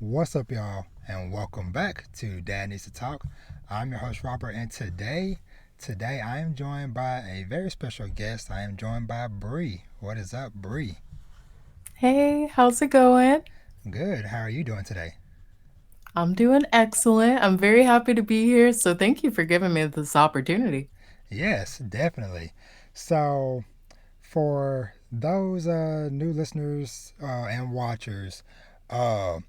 What's up, y'all, and welcome back to Dad Needs to Talk. I'm your host, Robert, and today I am joined by a very special guest. I am joined by Bree. What is up, Bree? Hey, how's it going? Good. How are you doing today? I'm doing excellent. I'm very happy to be here. So, thank you for giving me this opportunity. Yes, definitely. So, for those new listeners and watchers, uh,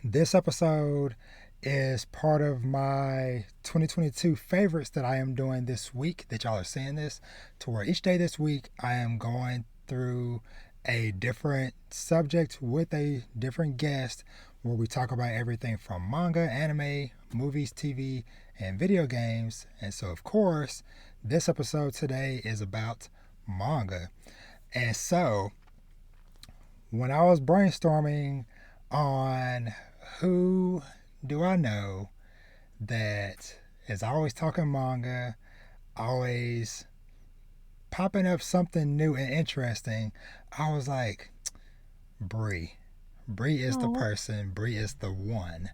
this episode is part of my 2022 favorites that I am doing this week that y'all are seeing this, to where each day this week I am going through a different subject with a different guest where we talk about everything from manga, anime, movies, TV, and video games. And so, of course, this episode today is about manga. And so, when I was brainstorming on who do I know that is always talking manga, always popping up something new and interesting, I was like, Bree. Bree is the Oh, person, Bree is the one.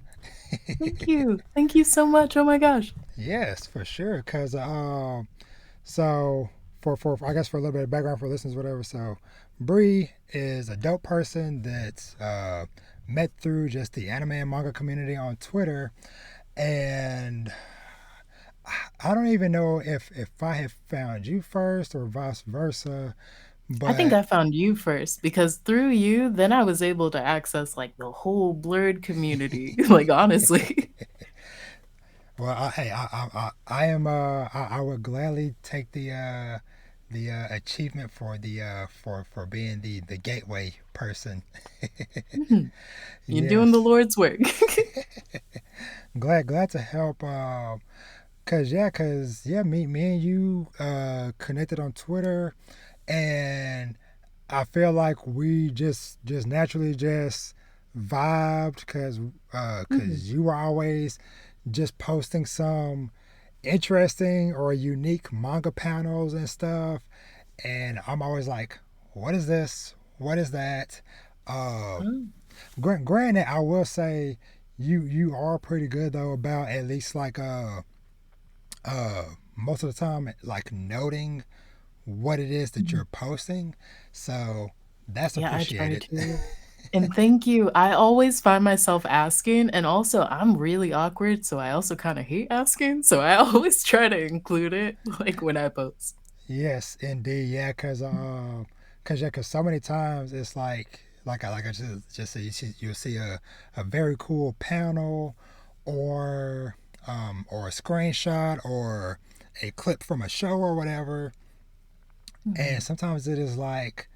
thank you. Thank you so much. Oh my gosh. Yes, for sure. Because, so for I guess for a little bit of background for listeners, whatever. So, Bree is a dope person that's met through just the anime and manga community on Twitter, and I don't even know if I have found you first or vice versa, I think but I found you first because through you, then I was able to access like the whole blurred community. Like, honestly. well, hey, I am I would gladly take the achievement for the for being the gateway person. Mhm. You're doing the Yes, Lord's work. glad to help. Cause yeah, me and you connected on Twitter, and I feel like we just naturally just vibed Mhm. cause you were always just posting some interesting or unique manga panels and stuff, and I'm always like, what is this? What is that? Uh, Oh. granted, I will say you are pretty good though about at least like most of the time like noting what it is that Mhm. you're posting. So that's Yeah, I try appreciated. to. And thank you. I always find myself asking, and also I'm really awkward, so I also kind of hate asking. So I always try to include it, like when I post. Yes, indeed. Yeah, cause so many times it's like I just say you'll see a very cool panel or a screenshot or a clip from a show or whatever, and Mhm. sometimes it is like,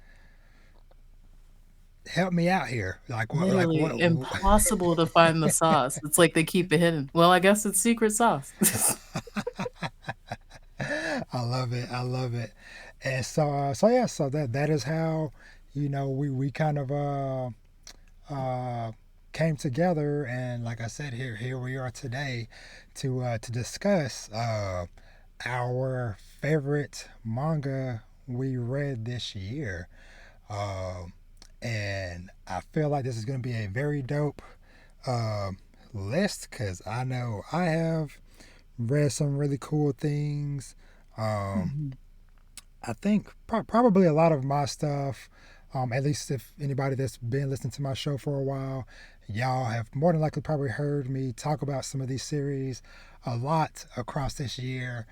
help me out here, Literally impossible to find the sauce. It's like they keep it hidden. Well, I guess it's secret sauce. I love it. I love it. And so yeah, so that is how we kind of uh, came together, and like I said, here we are today to discuss our favorite manga we read this year. Um, and I feel like this is going to be a very dope uh, list because I know I have read some really cool things. Um, Mhm. I think probably a lot of my stuff, at least if anybody that's been listening to my show for a while, y'all have more than likely probably heard me talk about some of these series a lot across this year.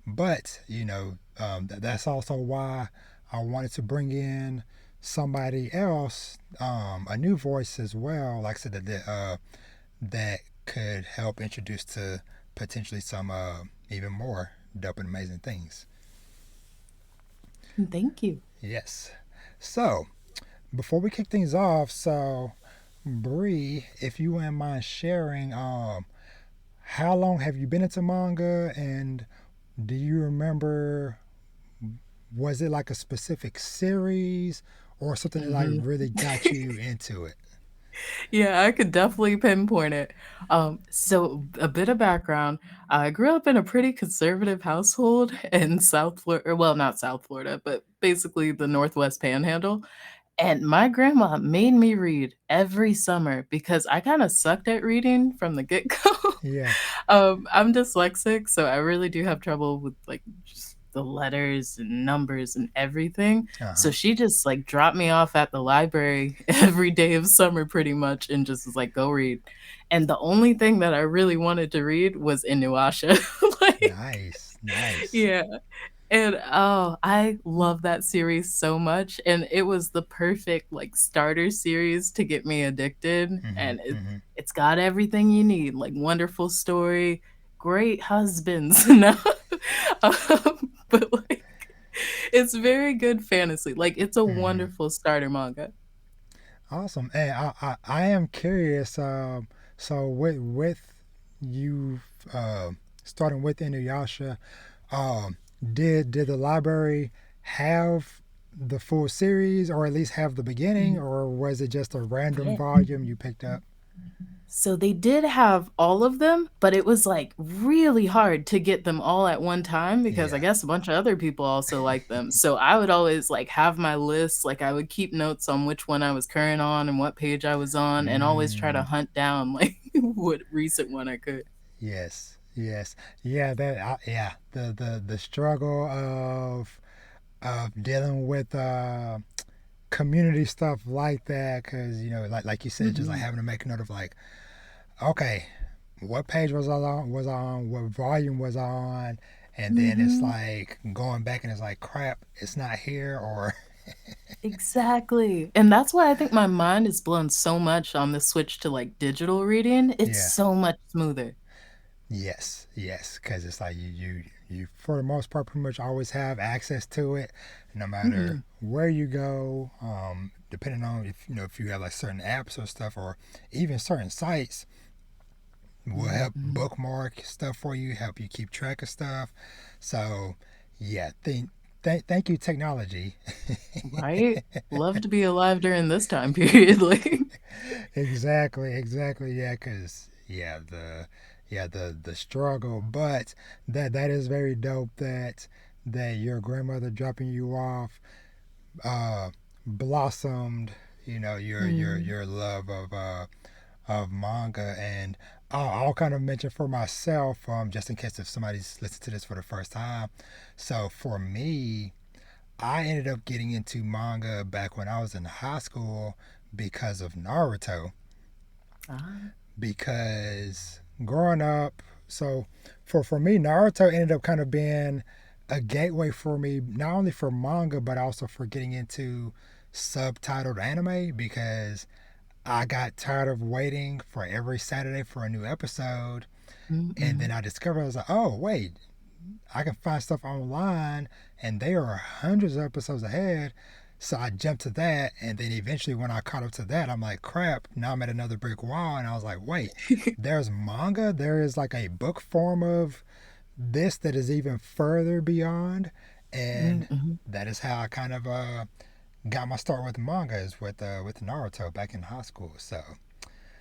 But, that's also why I wanted to bring in somebody else, a new voice as well, like I said, that could help introduce to potentially some even more dope and amazing things. Thank you. Yes. So, before we kick things off, so Bree, if you wouldn't mind sharing, how long have you been into manga, and do you remember, was it like a specific series or something that like Mhm. really got you into it? Yeah, I could definitely pinpoint it. So a bit of background. I grew up in a pretty conservative household in South Florida, well, not South Florida, but basically the Northwest Panhandle. And my grandma made me read every summer because I kinda sucked at reading from the get-go. Yeah. I'm dyslexic, so I really do have trouble with, like, just the letters and numbers and everything. So Uh-huh. she just, like, dropped me off at the library every day of summer pretty much and just was like, "Go read." And the only thing that I really wanted to read was Inuyasha. Like Nice. Nice. yeah. And, oh, I love that series so much, and it was the perfect, like, starter series to get me addicted, Hmm. and Hmm. it's got everything you need, like, wonderful story, great husbands, no, but, like, it's very good fantasy, like, it's a Hmm. wonderful starter manga. Awesome. Hey, I am curious. So with you starting with Inuyasha, um, did the library have the full series, or at least have the beginning, Mhm. or was it just a random Yeah. volume you picked up? So they did have all of them, but it was, like, really hard to get them all at one time because I Yeah. guess a bunch of other people also like them. So I would always, like, have my list, like, I would keep notes on which one I was current on and what page I was on and always try to Mm, hunt down, like, what recent one I could. yes. Yes. Yeah. Yeah. The struggle of dealing with community stuff like that, because like you said, just like Mhm. having to make a note of like, okay, what page was on, what volume was on, and then it's Mhm. like going back and it's like, crap, it's not here, or Exactly, and that's why I think my mind is blown so much on the switch to, like, digital reading. It's yeah. so much smoother. Yes, yes, because it's like you for the most part pretty much always have access to it, no matter Mhm. where you go. Depending on if you have like certain apps or stuff, or even certain sites will help Mhm. bookmark stuff for you, help you keep track of stuff. So, yeah, thank you technology. Right? Love to be alive during this time period, like Exactly, exactly. Yeah, because the struggle, but that is very dope that your grandmother dropping you off uh blossomed Mhm, your love of manga. And I'll kind of mention for myself, just in case if somebody's listening to this for the first time. So for me, I ended up getting into manga back when I was in high school because of Naruto. ah, Because growing up, so for me, Naruto ended up kind of being a gateway for me, not only for manga but also for getting into subtitled anime, because I got tired of waiting for every Saturday for a new episode. And then mm-mm. I discovered, I was like, oh wait, I can find stuff online, and they are hundreds of episodes ahead. So I jumped to that, and then eventually, when I caught up to that, I'm like, crap, now I'm at another brick wall. And I was like, wait, there's manga? There is like a book form of this that is even further beyond. And Mhm. that is how I kind of got my start with manga, is with Naruto back in high school. So,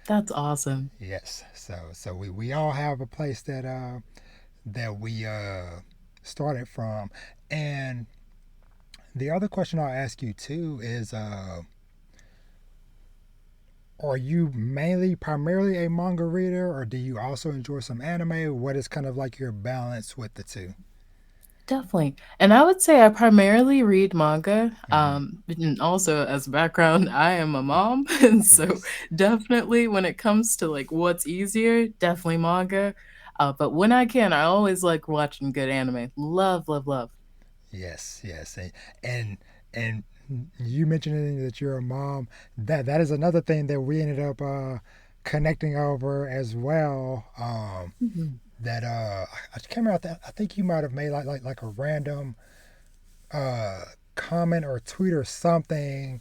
That's awesome. yes. So we all have a place that we started from. And the other question I'll ask you too is, are you mainly primarily a manga reader, or do you also enjoy some anime? What is kind of like your balance with the two? Definitely, and I would say I primarily read manga, Mm-hmm. and also as a background, I am a mom, and so Yes. definitely when it comes to, like, what's easier, definitely manga, but when I can, I always like watching good anime. Love, love, love. Yes, yes, and and you mentioning that you're a mom. That is another thing that we ended up connecting over as well. Mhm. That I can't remember. I think you might have made like a random uh comment or tweet or something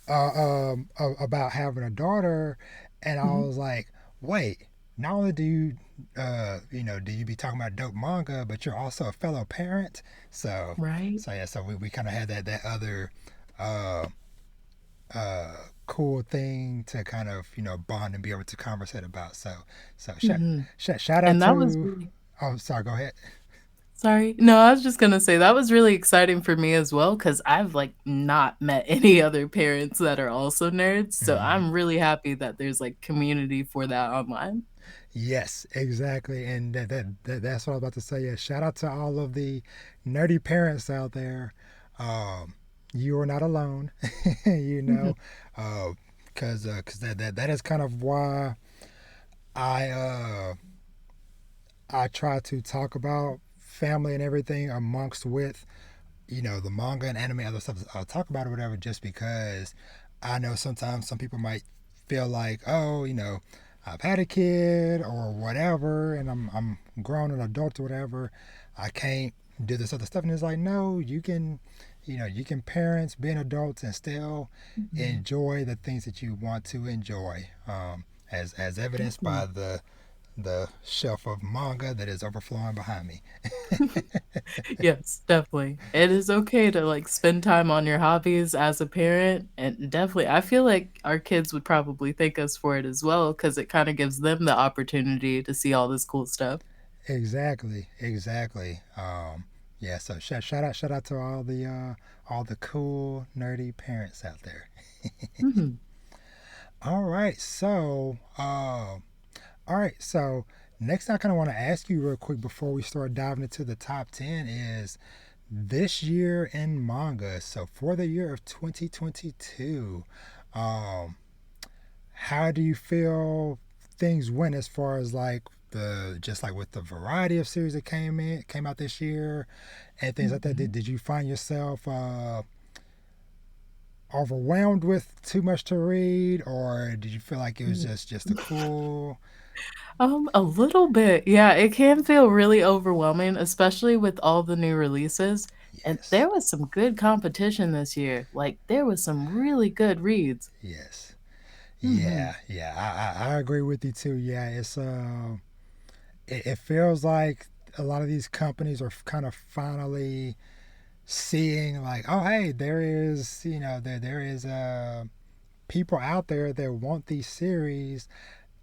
about having a daughter, and I Mhm. was like, wait. Not only do you, do you be talking about dope manga, but you're also a fellow parent. So, Right? so yeah, so we kind of had that other, uh, cool thing to kind of bond and be able to conversate about. So Mhm. shout out And that was to. really Oh, sorry. Go ahead. Sorry. No, I was just gonna say that was really exciting for me as well because 'cause I've, like, not met any other parents that are also nerds, so Hmm. I'm really happy that there's, like, community for that online. Yes, exactly, and that's what I was about to say. Yeah, shout out to all of the nerdy parents out there. Um, you are not alone, you know, Mhm, because that is kind of why I I try to talk about family and everything amongst with the manga and anime other stuff. I'll talk about it whatever just because I know sometimes some people might feel like, oh, I've had a kid or whatever, and I'm grown and adult or whatever. I can't do this other stuff, and it's like, no, you can parents, being adults, and still mhm. enjoy the things that you want to enjoy, as evidenced by Definitely. the shelf of manga that is overflowing behind me. Yes, definitely. It is okay to, like, spend time on your hobbies as a parent, and definitely I feel like our kids would probably thank us for it as well because it kinda gives them the opportunity to see all this cool stuff. Exactly, exactly. Yeah. So shout out to all the cool nerdy parents out there. Mhm, All right. So next I kind of want to ask you real quick before we start diving into the top 10 is this year in manga. So for the year of 2022, um, how do you feel things went as far as like the just like with the variety of series that came out this year and things like that? mhm. Did you find yourself overwhelmed with too much to read, or did you feel like it was Mm. just a cool? A little bit, yeah, it can feel really overwhelming, especially with all the new releases, and Yes, there was some good competition this year, like, there was some really good reads. yes, Mhm, yeah. I agree with you too. Yeah, it feels like a lot of these companies are kind of finally seeing like, oh hey, there is people out there that want these series,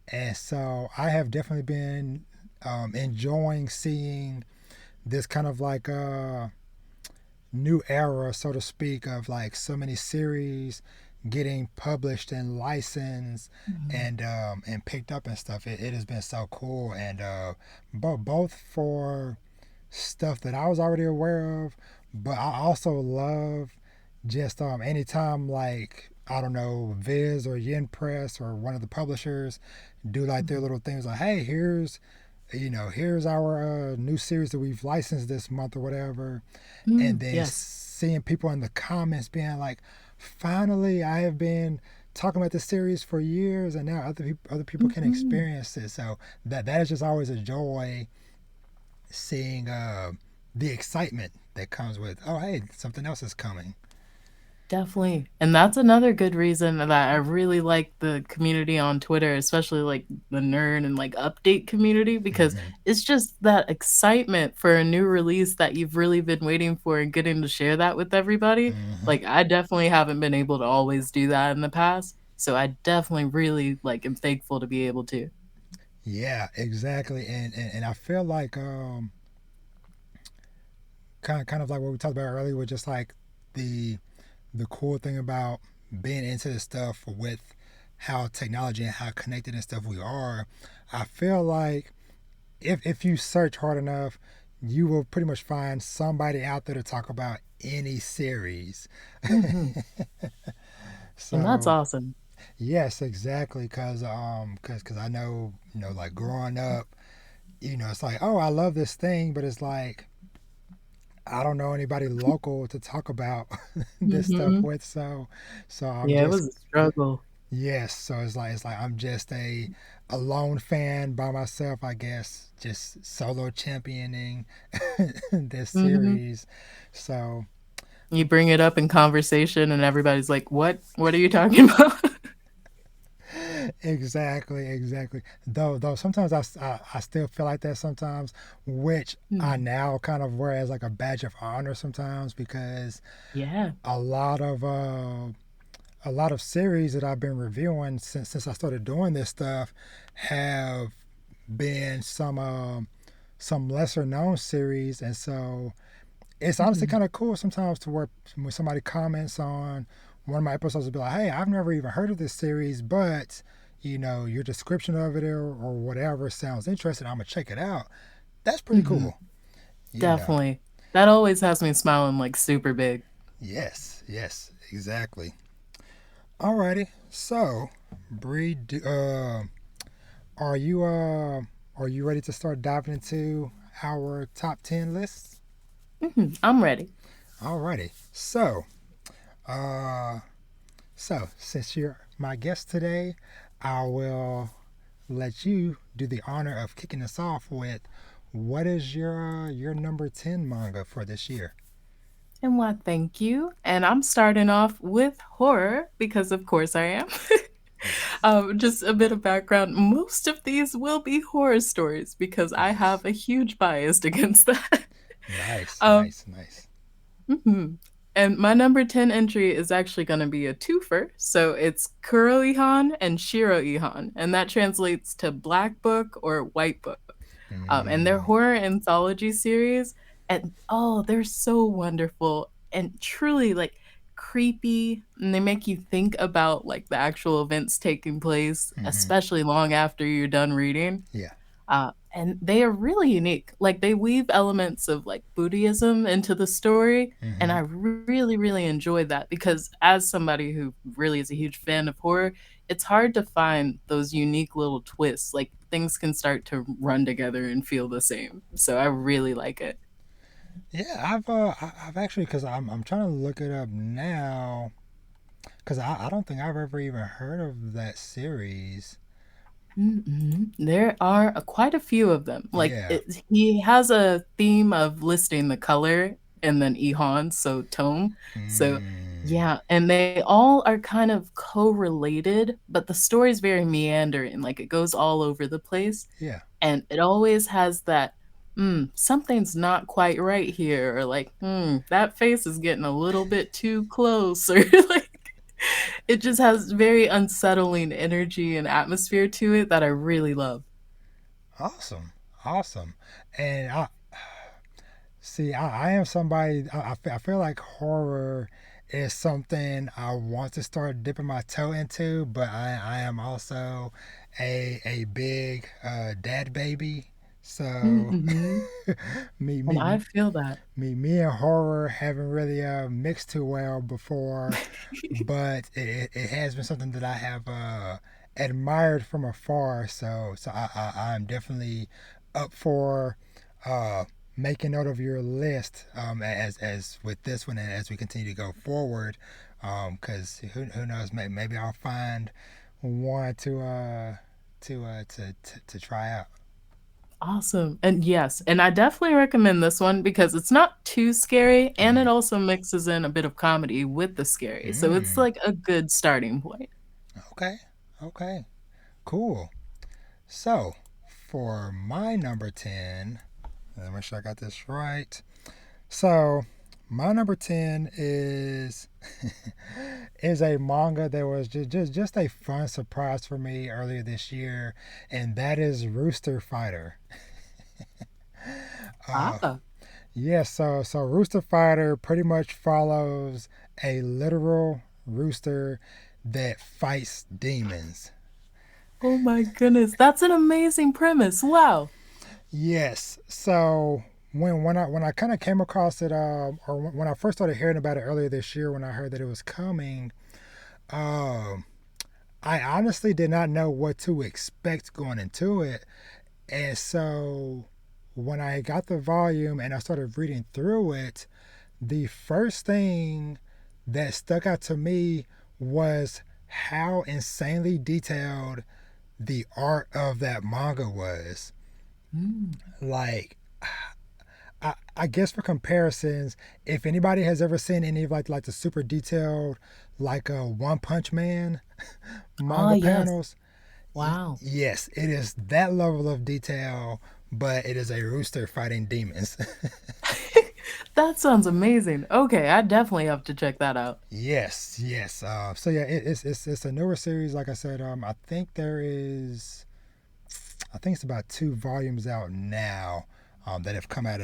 and so I have definitely been enjoying seeing this kind of like new era, so to speak, of like so many series getting published and licensed mhm, and picked up and stuff. It has been so cool, and both for stuff that I was already aware of, but I also love just anytime like I don't know Viz or Yen Press or one of the publishers do like their mhm. little things like, hey, here's our new series that we've licensed this month or whatever, and then Yes. seeing people in the comments being like, finally, I have been talking about this series for years, and now other people can Mhm. experience it. So that is just always a joy seeing the excitement that comes with, oh hey, something else is coming. Definitely, and that's another good reason that I really like the community on Twitter, especially, like, the nerd and, like, update community, because Mm-hmm. it's just that excitement for a new release that you've really been waiting for and getting to share that with everybody. Mm-hmm. Like, I definitely haven't been able to always do that in the past, so I definitely really, like, am thankful to be able to. Yeah, exactly, and I feel like kind of like what we talked about earlier with just like the the cool thing about being into this stuff with how technology and how connected and stuff we are, I feel like if you search hard enough, you will pretty much find somebody out there to talk about any series. Mhm, and that's So awesome. yes, exactly, cause I know like growing up, it's like, oh, I love this thing, but it's like I don't know anybody local to talk about this stuff Mhm. with, so I'm Yeah, it just was a struggle. yes. So it's like I'm just a lone fan by myself, I guess, just solo championing this Mhm. series. So You bring it up in conversation and everybody's like, "What? What are you talking about?" exactly. Though sometimes I still feel like that sometimes, which I Mm. now kind of wear as like a badge of honor sometimes because Yeah. a lot of a lot of series that I've been reviewing since I started doing this stuff have been some some lesser known series, and so it's honestly Mhm. kind of cool sometimes to where when somebody comments on one of my episodes, will be like, "Hey, I've never even heard of this series, but your description of it or whatever sounds interesting. I'm gonna check it out." That's pretty Mhm. cool. Yeah. Definitely. That always has me smiling, like, super big. Yes. Yes. Exactly. Alrighty. So, Bree, are you ready to start diving into our top 10 lists? Mhm. I'm ready. Alrighty. Uh, so since you're my guest today, I will let you do the honor of kicking us off with what is your number 10 manga for this year? And why, thank you. And I'm starting off with horror because, of course, I am. Yes. Just a bit of background. Most of these will be horror stories because I Yes. have a huge bias against that. Nice, um, nice, nice. mhm. And my number 10 entry is actually going to be a twofer. So it's Kuro Ihan and Shiro Ihan. And that translates to Black Book or White Book. And they're Mm, horror anthology series, and oh, they're so wonderful and truly like creepy. And they make you think about like the actual events taking place, mm-hmm. especially long after you're done reading. Yeah. And they are really unique. Like they weave elements of like Buddhism into the story. And Mm-hmm. I really, really enjoyed that because as somebody who really is a huge fan of horror, it's hard to find those unique little twists. Like things can start to run together and feel the same. So I really like it. Yeah, I've actually because I'm trying to look it up now because I don't think I've ever even heard of that series. Mhm. There are quite a few of them. Like Yeah. he has a theme of listing the color and then Ihan, so tone. So Mm, yeah, and they all are kind of co-related, but the story's very meandering. Like it goes all over the place, yeah. and it always has that something's not quite right here, or like, that face is getting a little bit too close, or like it just has very unsettling energy and atmosphere to it that I really love. Awesome. Awesome. And I see. I am somebody. I feel like horror is something I want to start dipping my toe into, but I am also a big dad baby. So Mhm, me and me I feel that. me and horror haven't really mixed too well before, but it has been something that I have admired from afar. So I'm definitely up for uh, making note of your list as with this one and as we continue to go forward. Because who knows, maybe I'll find one to try out. Awesome, and yes, and I definitely recommend this one because it's not too scary, and it Mm. also mixes in a bit of comedy with the scary, so it's Mm. like a good starting point. Okay. Okay. Cool. So, for my number 10, let me make sure I got this right. So, my number 10 is a manga that was just a fun surprise for me earlier this year, and that is Rooster Fighter. Uh, Ah, yeah, so Rooster Fighter pretty much follows a literal rooster that fights demons. oh my goodness, that's an amazing premise, wow. Yes. So when I kind of came across it, or when I first started hearing about it earlier this year, when I heard that it was coming, um, I honestly did not know what to expect going into it, and so when I got the volume and I started reading through it, the first thing that stuck out to me was how insanely detailed the art of that manga was. Mm. Like I guess for comparisons, if anybody has ever seen any of like the super detailed like One Punch Man Ah, manga yes, panels, wow. yes, it is that level of detail, but it is a rooster fighting demons. That sounds amazing. Okay, I definitely have to check that out. Yes, yes. So yeah, it's a newer series. Like I said, I think it's about 2 volumes out now. that have come out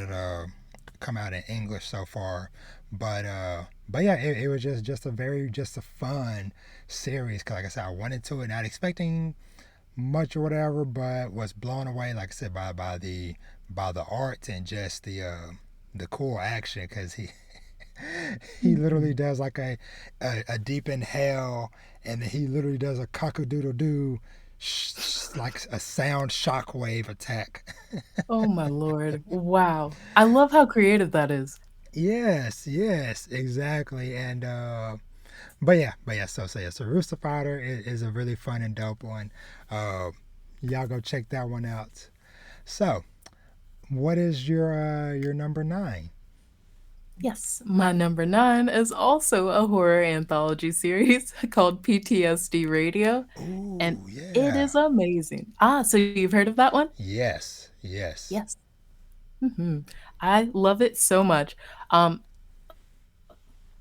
in English so far. But yeah, it was just a very just a fun series. Cause like I said, I went into it not expecting much or whatever, but was blown away, like I said, by the art and just the cool action. Cause he literally Mhm. does like a deep inhale, and then he literally does a cock a doodle doo, like a sound shockwave attack. Oh my lord. Wow. I love how creative that is. Yes, yes, exactly. And but yeah, so yeah, so Rooster Fighter is a really fun and dope one. Uh, y'all go check that one out. So, what is your number nine? Yes, my number 9 is also a horror anthology series called PTSD Radio, and Ooh, it yeah. is amazing. Ah, so you've heard of that one? Yes, yes. Yes. Mhm. I love it so much. Um,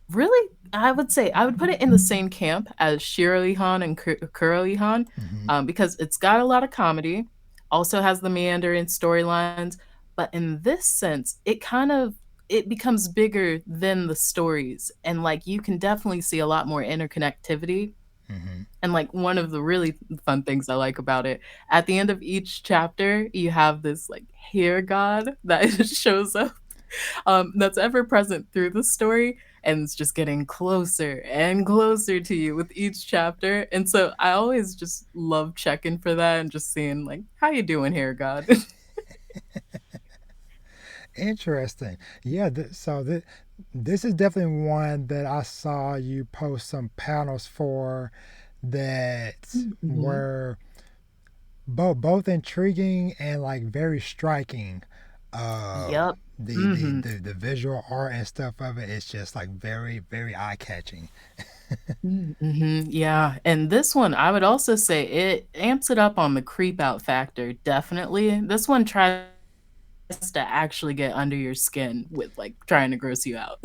Really, I would say I would put it in the same camp as Shirley Han and Curly Han, Mm-hmm. because it's got a lot of comedy, also has the meandering storylines, but in this sense, it becomes bigger than the stories, and, like, you can definitely see a lot more interconnectivity, Mm-hmm. and, like, one of the really fun things I like about it, at the end of each chapter, you have this, like, hair god that shows up that's ever present through the story, and it's just getting closer and closer to you with each chapter. And so I always just love checking for that and just seeing like, how you doing here, God? Interesting. Yeah. This is definitely one that I saw you post some panels for that Mhm. were both intriguing and like very striking. Uh, Yep. Mhm. the visual art and stuff of it is just like very eye catching. Mhm. Yeah, and this one, I would also say it amps it up on the creep out factor, definitely. This one tries to actually get under your skin with, like, trying to gross you out.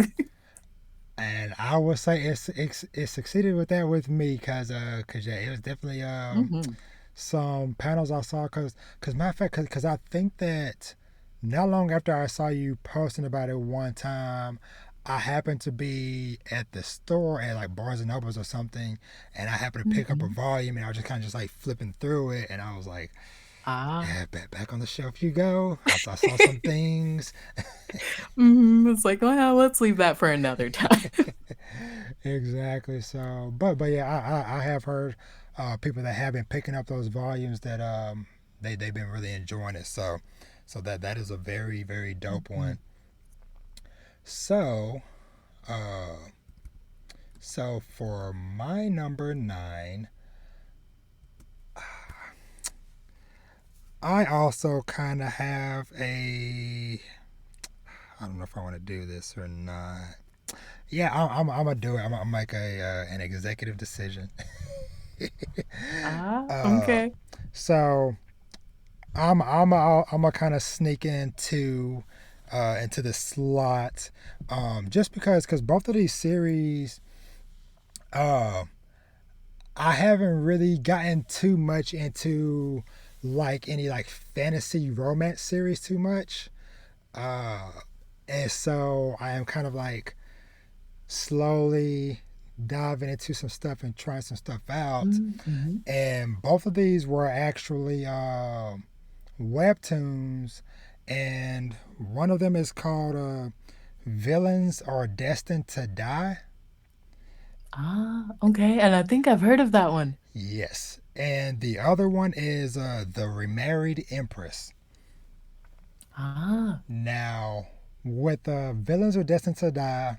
And I would say it succeeded with that with me cause yeah, it was definitely Mhm. some panels I saw cause matter of fact cause I think that not long after I saw you posting about it one time, I happened to be at the store at like Barnes and Nobles or something, and I happened to pick up a Mhm. volume, and I was just kind of just like flipping through it, and I was like, Ah. yeah, back on the shelf you go. I saw some things. Mhm, it's like, "Well, let's leave that for another time." Exactly. So, but yeah, I have heard people that have been picking up those volumes that they've been really enjoying it. So that is a very dope Mhm. one. So uh so for my number nine, I also kind of have a. I don't know if I want to do this or not. Yeah, I'm gonna do it. I'm gonna make a an executive decision. Ah, uh, okay. so I'm a kind of sneak into the slot, just because both of these series, uh, I haven't really gotten too much into like any like fantasy romance series too much, uh, and so I am kind of like slowly diving into some stuff and trying some stuff out. Mhm. And both of these were actually webtoons, and one of them is called "Villains Are Destined to Die." Ah, okay, and I think I've heard of that one. Yes, and the other one is "The Remarried Empress." Ah. Now, with "Villains Are Destined to Die,"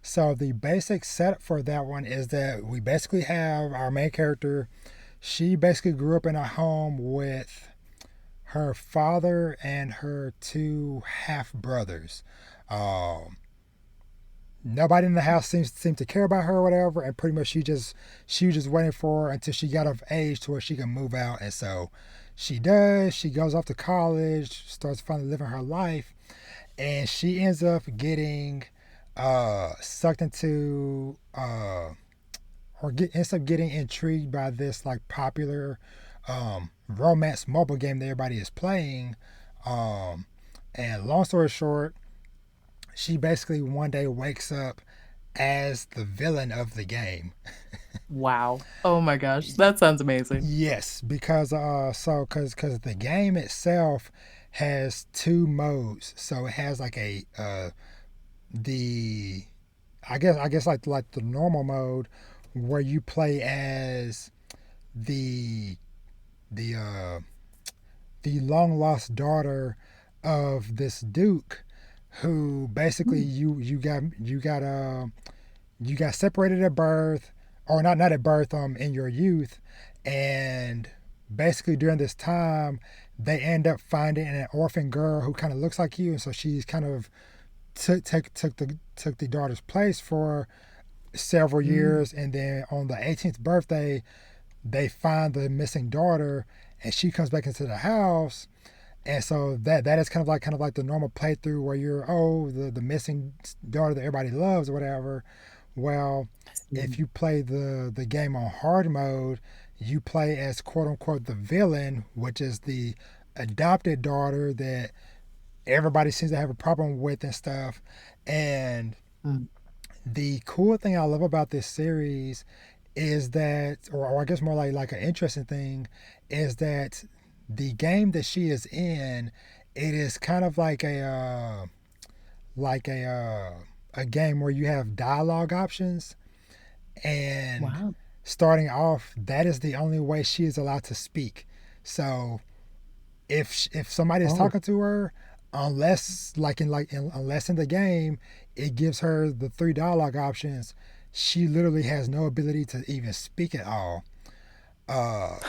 so the basic setup for that one is that we basically have our main character. She basically grew up in a home with her father and her two half brothers. Um, Nobody in the house seemed to care about her or whatever, and pretty much she was just waiting for her until she got of age to where she can move out. And so she does. She goes off to college, starts finally living her life, and she ends up getting sucked into ends up getting intrigued by this like popular romance mobile game that everybody is playing. Um, And long story short, she basically one day wakes up as the villain of the game. Wow. Oh my gosh, that sounds amazing. Yes, because because the game itself has two modes. So it has like a the I guess like the normal mode where you play as the the uh the long lost daughter of this duke who basically Mm. you got separated at birth, or not at birth, in your youth, and basically during this time they end up finding an orphan girl who kind of looks like you, and so she's kind of took the daughter's place for several Mm. years, and then on the 18th birthday they find the missing daughter, and she comes back into the house. And so that is kind of like the normal playthrough where you're, the missing daughter that everybody loves or whatever. Well, I if see. you play the game on hard mode, you play as quote unquote the villain, which is the adopted daughter that everybody seems to have a problem with and stuff. And Mm. the cool thing I love about this series is that, or I guess more like an interesting thing, is that the game that she is in, it is kind of like a game where you have dialogue options, and Wow. starting off, that is the only way she is allowed to speak. So if somebody is Oh. talking to her, unless in the game it gives her the three dialogue options, she literally has no ability to even speak at all. Uh,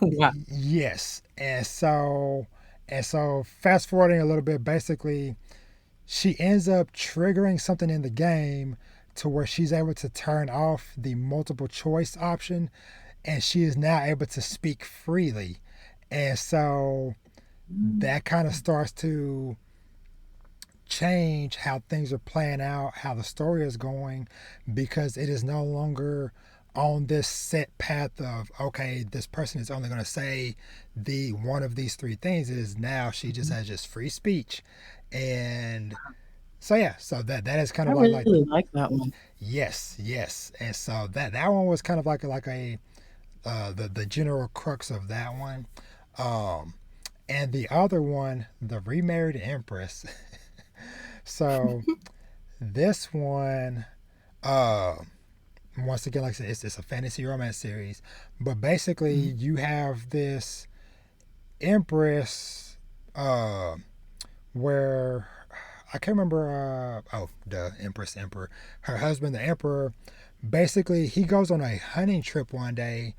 Wow. yes, and so fast forwarding a little bit, basically she ends up triggering something in the game to where she's able to turn off the multiple choice option, and she is now able to speak freely. And so Mm. that kind of starts to change how things are playing out, how the story is going, because it is no longer on this set path of, okay, this person is only going to say the one of these three things. It is now she just Mhm. has just free speech. And so yeah, so that is kind I of like really like that one. yes, yes. And so that one was kind of like a the general crux of that one. um and the other one, the remarried empress. So this one, uh, once again, like I said, it's a fantasy romance series, but basically Mhm. you have this empress, uh, where I can't remember. The emperor, her husband, the emperor. Basically, he goes on a hunting trip one day,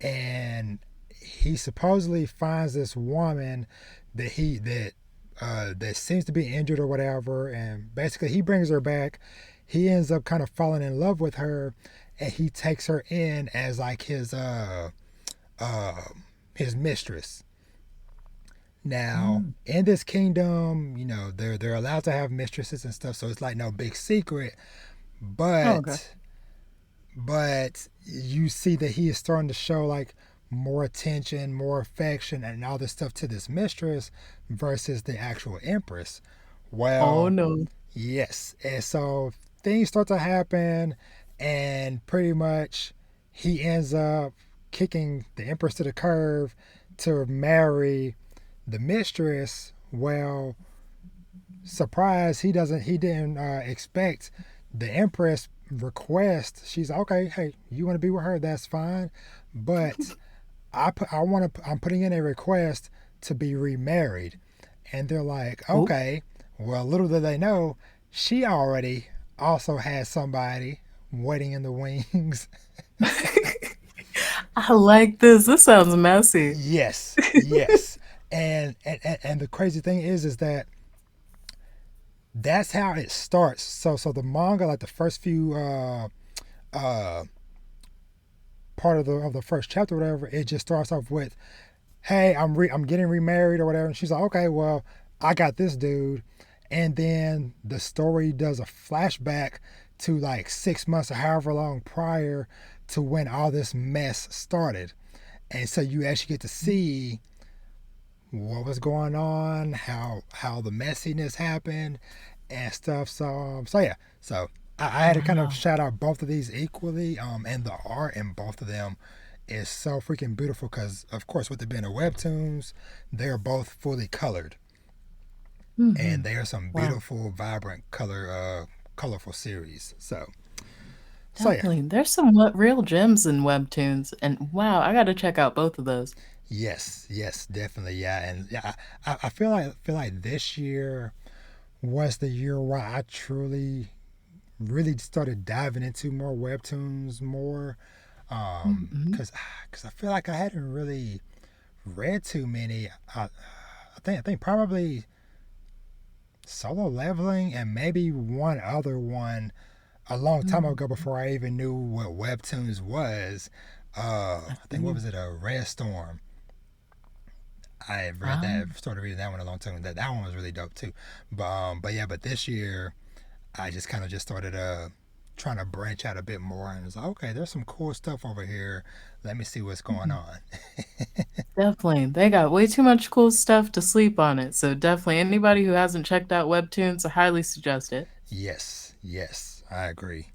and he supposedly finds this woman that seems to be injured or whatever, and basically he brings her back. He ends up kind of falling in love with her, and he takes her in as like uh his mistress. Now, Mm. in this kingdom, they're allowed to have mistresses and stuff, so it's like no big secret. Oh, okay. But you see that he is starting to show like more attention, more affection, and all this stuff to this mistress versus the actual empress. Oh Well, no. yes, and so things start to happen, and pretty much he ends up kicking the empress to the curb to marry the mistress. Well, surprise, he didn't expect the empress request. She's like, okay, hey, you want to be with her, that's fine, but I'm putting in a request to be remarried. And they're like, Oh. okay. Well, little did they know, she already also has somebody waiting in the wings. I like this. This sounds messy. Yes, yes. And the crazy thing is that that's how it starts. So the manga, like the first few uh part of the first chapter, or whatever, it just starts off with, "Hey, I'm getting remarried or whatever," and she's like, "Okay, well, I got this dude," and then the story does a flashback to like 6 months or however long prior to when all this mess started, and so you actually get to see what was going on, how the messiness happened, and stuff. So yeah. So I had to kind of Wow. shout out both of these equally. And the art in both of them is so freaking beautiful because, of course, with it being a webtoons, they're both fully colored, and Mhm. they are some Wow. beautiful, vibrant, colorful series. So yeah. Definitely. There's some what real gems in webtoons, and wow, I gotta check out both of those. Yes, yes, definitely, yeah, and yeah, I feel like this year was the year where I truly really started diving into more webtoons more, Mhm. because I feel like I hadn't really read too many. I think probably Solo Leveling and maybe one other one a long time Mhm. ago before I even knew what webtoons was. I I think what see. was it? A Red Storm. I read Ah, that, started reading that one a long time. That one was really dope too. But yeah, but this year I just kind of just started trying to branch out a bit more, and it's like, okay, there's some cool stuff over here. Let me see what's going mhm. on. Definitely. They got way too much cool stuff to sleep on it, so definitely anybody who hasn't checked out webtoons, I highly suggest it. Yes, yes, I agree.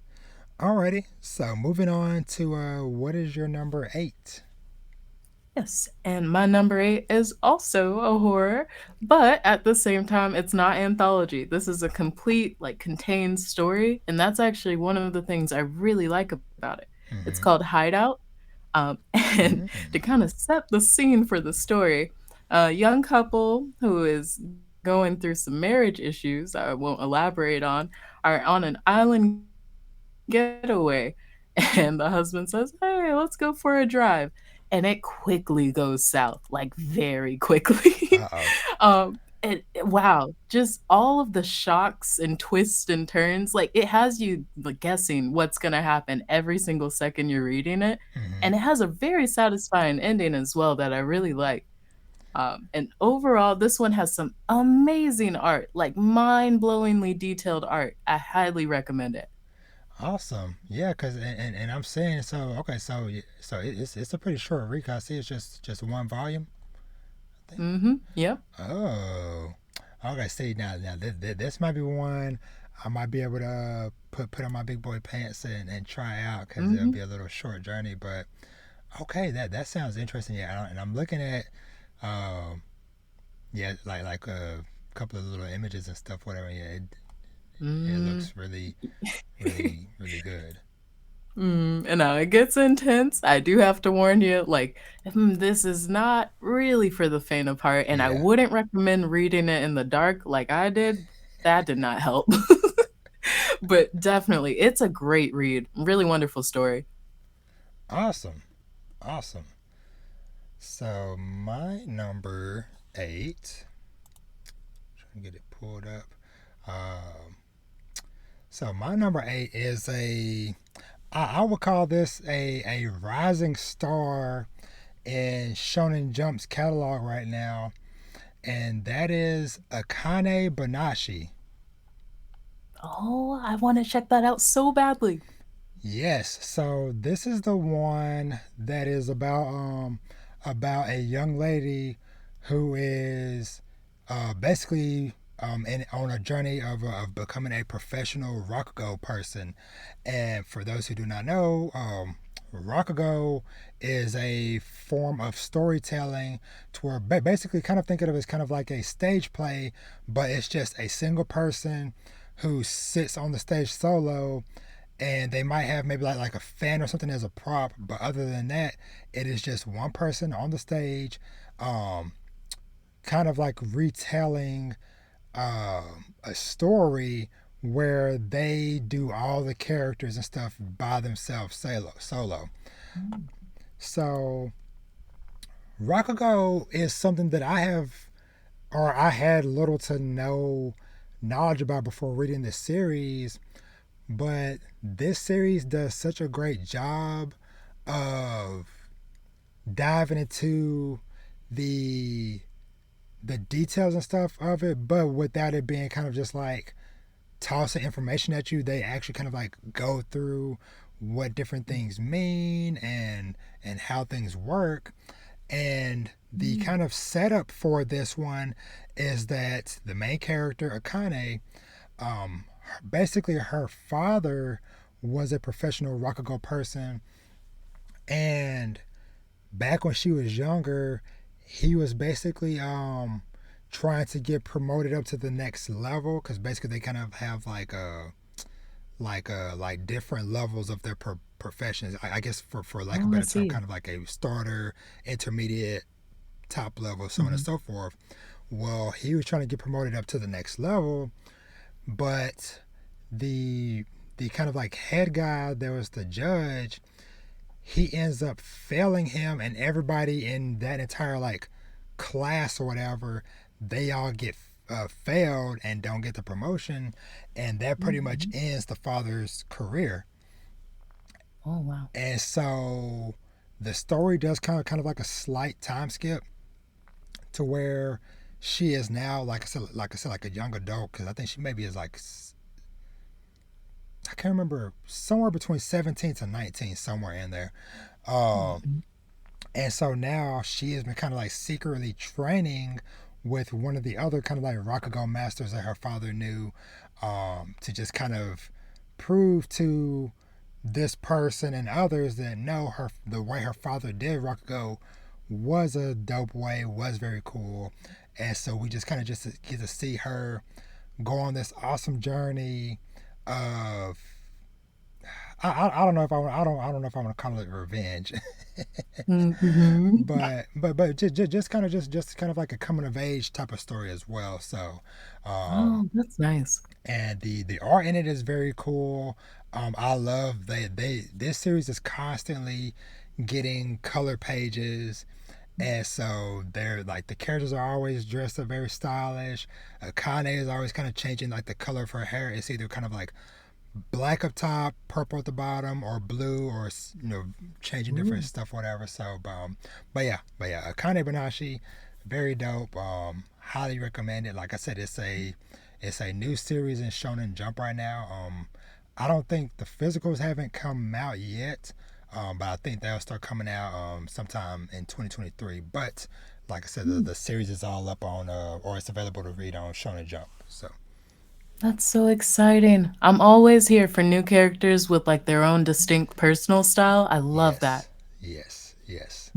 Alrighty, so moving on to what is your number 8? Yes, and my number 8 is also a horror, but at the same time, it's not anthology. This is a complete, like, contained story, and that's actually one of the things I really like about it. It's Mm-hmm. called Hideout, and to Mm. kinda set the scene for the story, a young couple who is going through some marriage issues, I won't elaborate on, are on an island getaway. And the husband says, "Hey, let's go for a drive." And it quickly goes south, like very quickly. Uh oh. And wow, just all of the shocks and twists and turns, like it has you like guessing what's gonna happen every single second you're reading it. Mm-hmm. And it has a very satisfying ending as well that I really like. And overall, this one has some amazing art, like mind-blowingly detailed art. I highly recommend it. Awesome. Yeah, cause and I'm saying so. Okay, so it's a pretty short read. I see it's just one volume. I think. Mhm. Yep. Oh, okay. See now this might be one I might be able to put on my big boy pants and try out because it'll Mhm. be a little short journey. But okay, that sounds interesting. Yeah, and I'm looking at um yeah like a couple of little images and stuff. Whatever. Yeah, it Mm. looks really good. And now it gets intense. I do have to warn you, like, this is not really for the faint of heart, and I Yeah. wouldn't recommend reading it in the dark like I did. That did not help. But definitely, it's a great read. Really wonderful story. Awesome. Awesome. So my number 8. Trying to get it pulled up. Um, so my number 8 is I would call this a rising star in Shonen Jump's catalog right now, and that is Akane Banashi. Oh, I wanna check that out so badly. Yes, so this is the one that is about a young lady who is basically on a journey of becoming a professional Rakugo person. And for those who do not know, Rakugo is a form of storytelling to where basically kind of think of it as kind of like a stage play, but it's just a single person who sits on the stage solo, and they might have maybe like a fan or something as a prop, but other than that it is just one person on the stage, um kind of like retelling a story where they do all the characters and stuff by themselves solo. Mm. So Rakugo is something that I had little to no knowledge about before reading this series, but this series does such a great job of diving into the the details and stuff of it, but without it being kind of just like tossing information at you. They actually kind of like go through what different things mean and how things work. And the Mm. kind of setup for this one is that the main character, Akane, basically her father was a professional Rakugo person, and back when she was younger, he was basically trying to get promoted up to the next level because basically they kind of have like different levels of their professions. I guess for lack of a Oh, I better term, see. kind of like a starter, intermediate, top level, so on and Mhm. so forth. Well, he was trying to get promoted up to the next level, but the the kind of like head guy that was the judge, he ends up failing him, and everybody in that entire like class or whatever, they all get failed and don't get the promotion, and that pretty much Mhm. ends the father's career. Oh, wow. And so the story does kind of like a slight time skip to where she is now, like I said, like a young adult, because I think she maybe is like, I can't remember, somewhere between 17 to 19, somewhere in there. Um, Mhm. and so now she has been kind of like secretly training with one of the other kind of like Rakugo masters that her father knew, to just kind of prove to this person and others that no, her the way her father did Rakugo was a dope way, was very cool. And so we just kind of just get to see her go on this awesome journey of, I don't know if I don't know if I want to call it revenge, Mhm. but just kind of just kind of like a coming of age type of story as well. So, um, Oh, that's nice. and the art in it is very cool. I love they this series is constantly getting color pages, and so they're like the characters are always dressed up very stylish. Akane is always kind of changing like the color of her hair. It's either kind of like black up top, purple at the bottom, or blue, or changing different Ooh. stuff, whatever. So, but yeah, Akane Banashi, very dope. Highly recommend it. Like I said, it's a new series in Shonen Jump right now. I don't think the physicals haven't come out yet, but I think they'll start coming out sometime in 2023. But like I said, the, Mm. the series is all up on or it's available to read on Shonen Jump. So That's so exciting. I'm always here for new characters with, like, their own distinct personal style. I love that. yes, yes.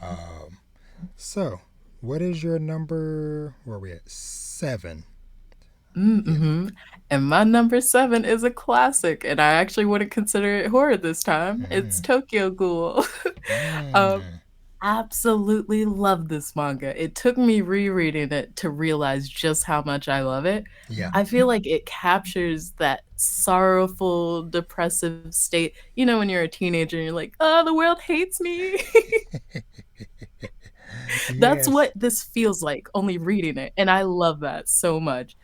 Um, so, what is your number? Where are we at? Seven. Yeah. Mhm. And my number 7 is a classic, and I actually wouldn't consider it horror this time. It's Mm, Tokyo Ghoul. Um, mm, absolutely love this manga. It took me rereading it to realize just how much I love it. yeah. I feel like it captures that sorrowful, depressive state, when you're a teenager and you're like, "Oh, the world hates me." That's Yes. what this feels like, only reading it, and I love that so much.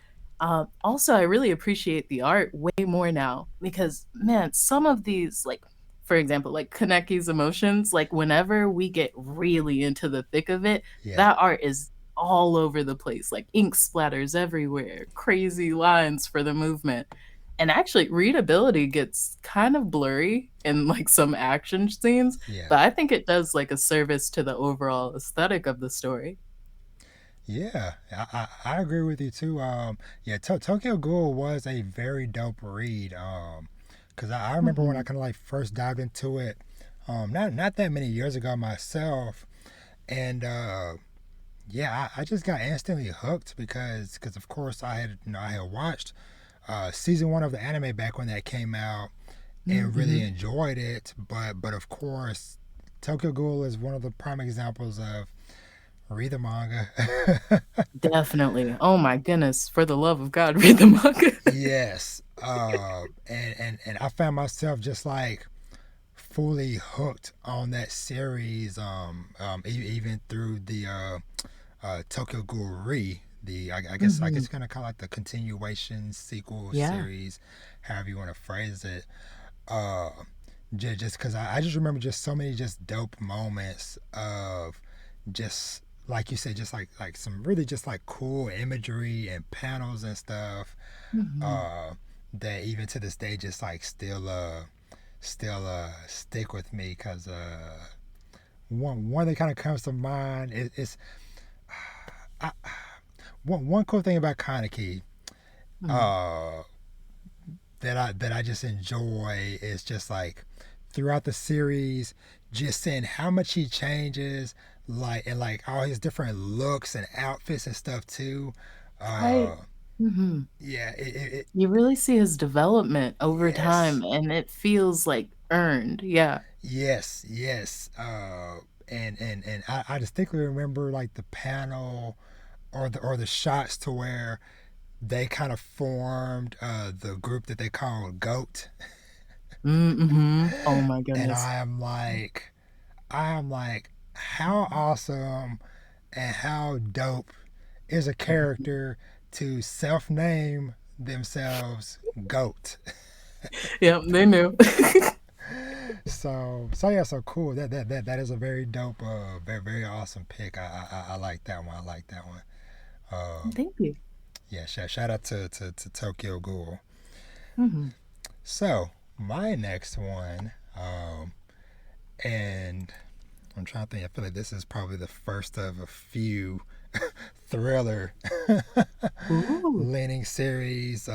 Also, I really appreciate the art way more now because, man, some of these, like, for example, like Kaneki's emotions, like, whenever we get really into the thick of it, Yeah. that art is all over the place, like ink splatters everywhere, crazy lines for the movement. And actually, readability gets kind of blurry in like some action scenes, Yeah. but I think it does like a service to the overall aesthetic of the story. Yeah. I agree with you too. Yeah. Tokyo Ghoul was a very dope read. Because I remember when I Mhm. kind of like first dived into it, not that many years ago myself, and yeah, I just got instantly hooked because of course I had watched season one of the anime back when that came out and really Mhm. enjoyed it. But of course, Tokyo Ghoul is one of the prime examples of read the manga. Definitely. Oh my goodness, for the love of God, read the manga. Yes, and I found myself just like fully hooked on that series. Even through the Tokyo Ghoul Re. I guess Mhm. kind of like the continuation sequel Yeah. series, however you want to phrase it. Uh, just because I just remember just so many just dope moments of just like you said, just like some really just like cool imagery and panels and stuff. Mhm. Uh, that even to this day just like still stick with me because one that kind of comes to mind is I, one cool thing about Kaneki Mm. uh, that I just enjoy is just like throughout the series, just seeing how much he changes, like and like all his different looks and outfits and stuff too. Uh, Right. Mhm. yeah, it You really see his development over yes, time, and it feels, like, earned. Yeah. yes. And I distinctly remember like the panel or the shots to where they kind of formed the group that they called Goat, Mhm. Oh my and goodness. I am like, how awesome and how dope is a Mhm. character to self-name themselves Goat. Yep, they knew. So yeah, so cool. That is a very dope, very awesome pick. I like that one. I like that one. Uh, Thank you. yeah, shout out to Tokyo Ghoul. Mhm. So my next one, and I'm trying to think. I feel like this is probably the first of a few thriller Ooh. leaning series,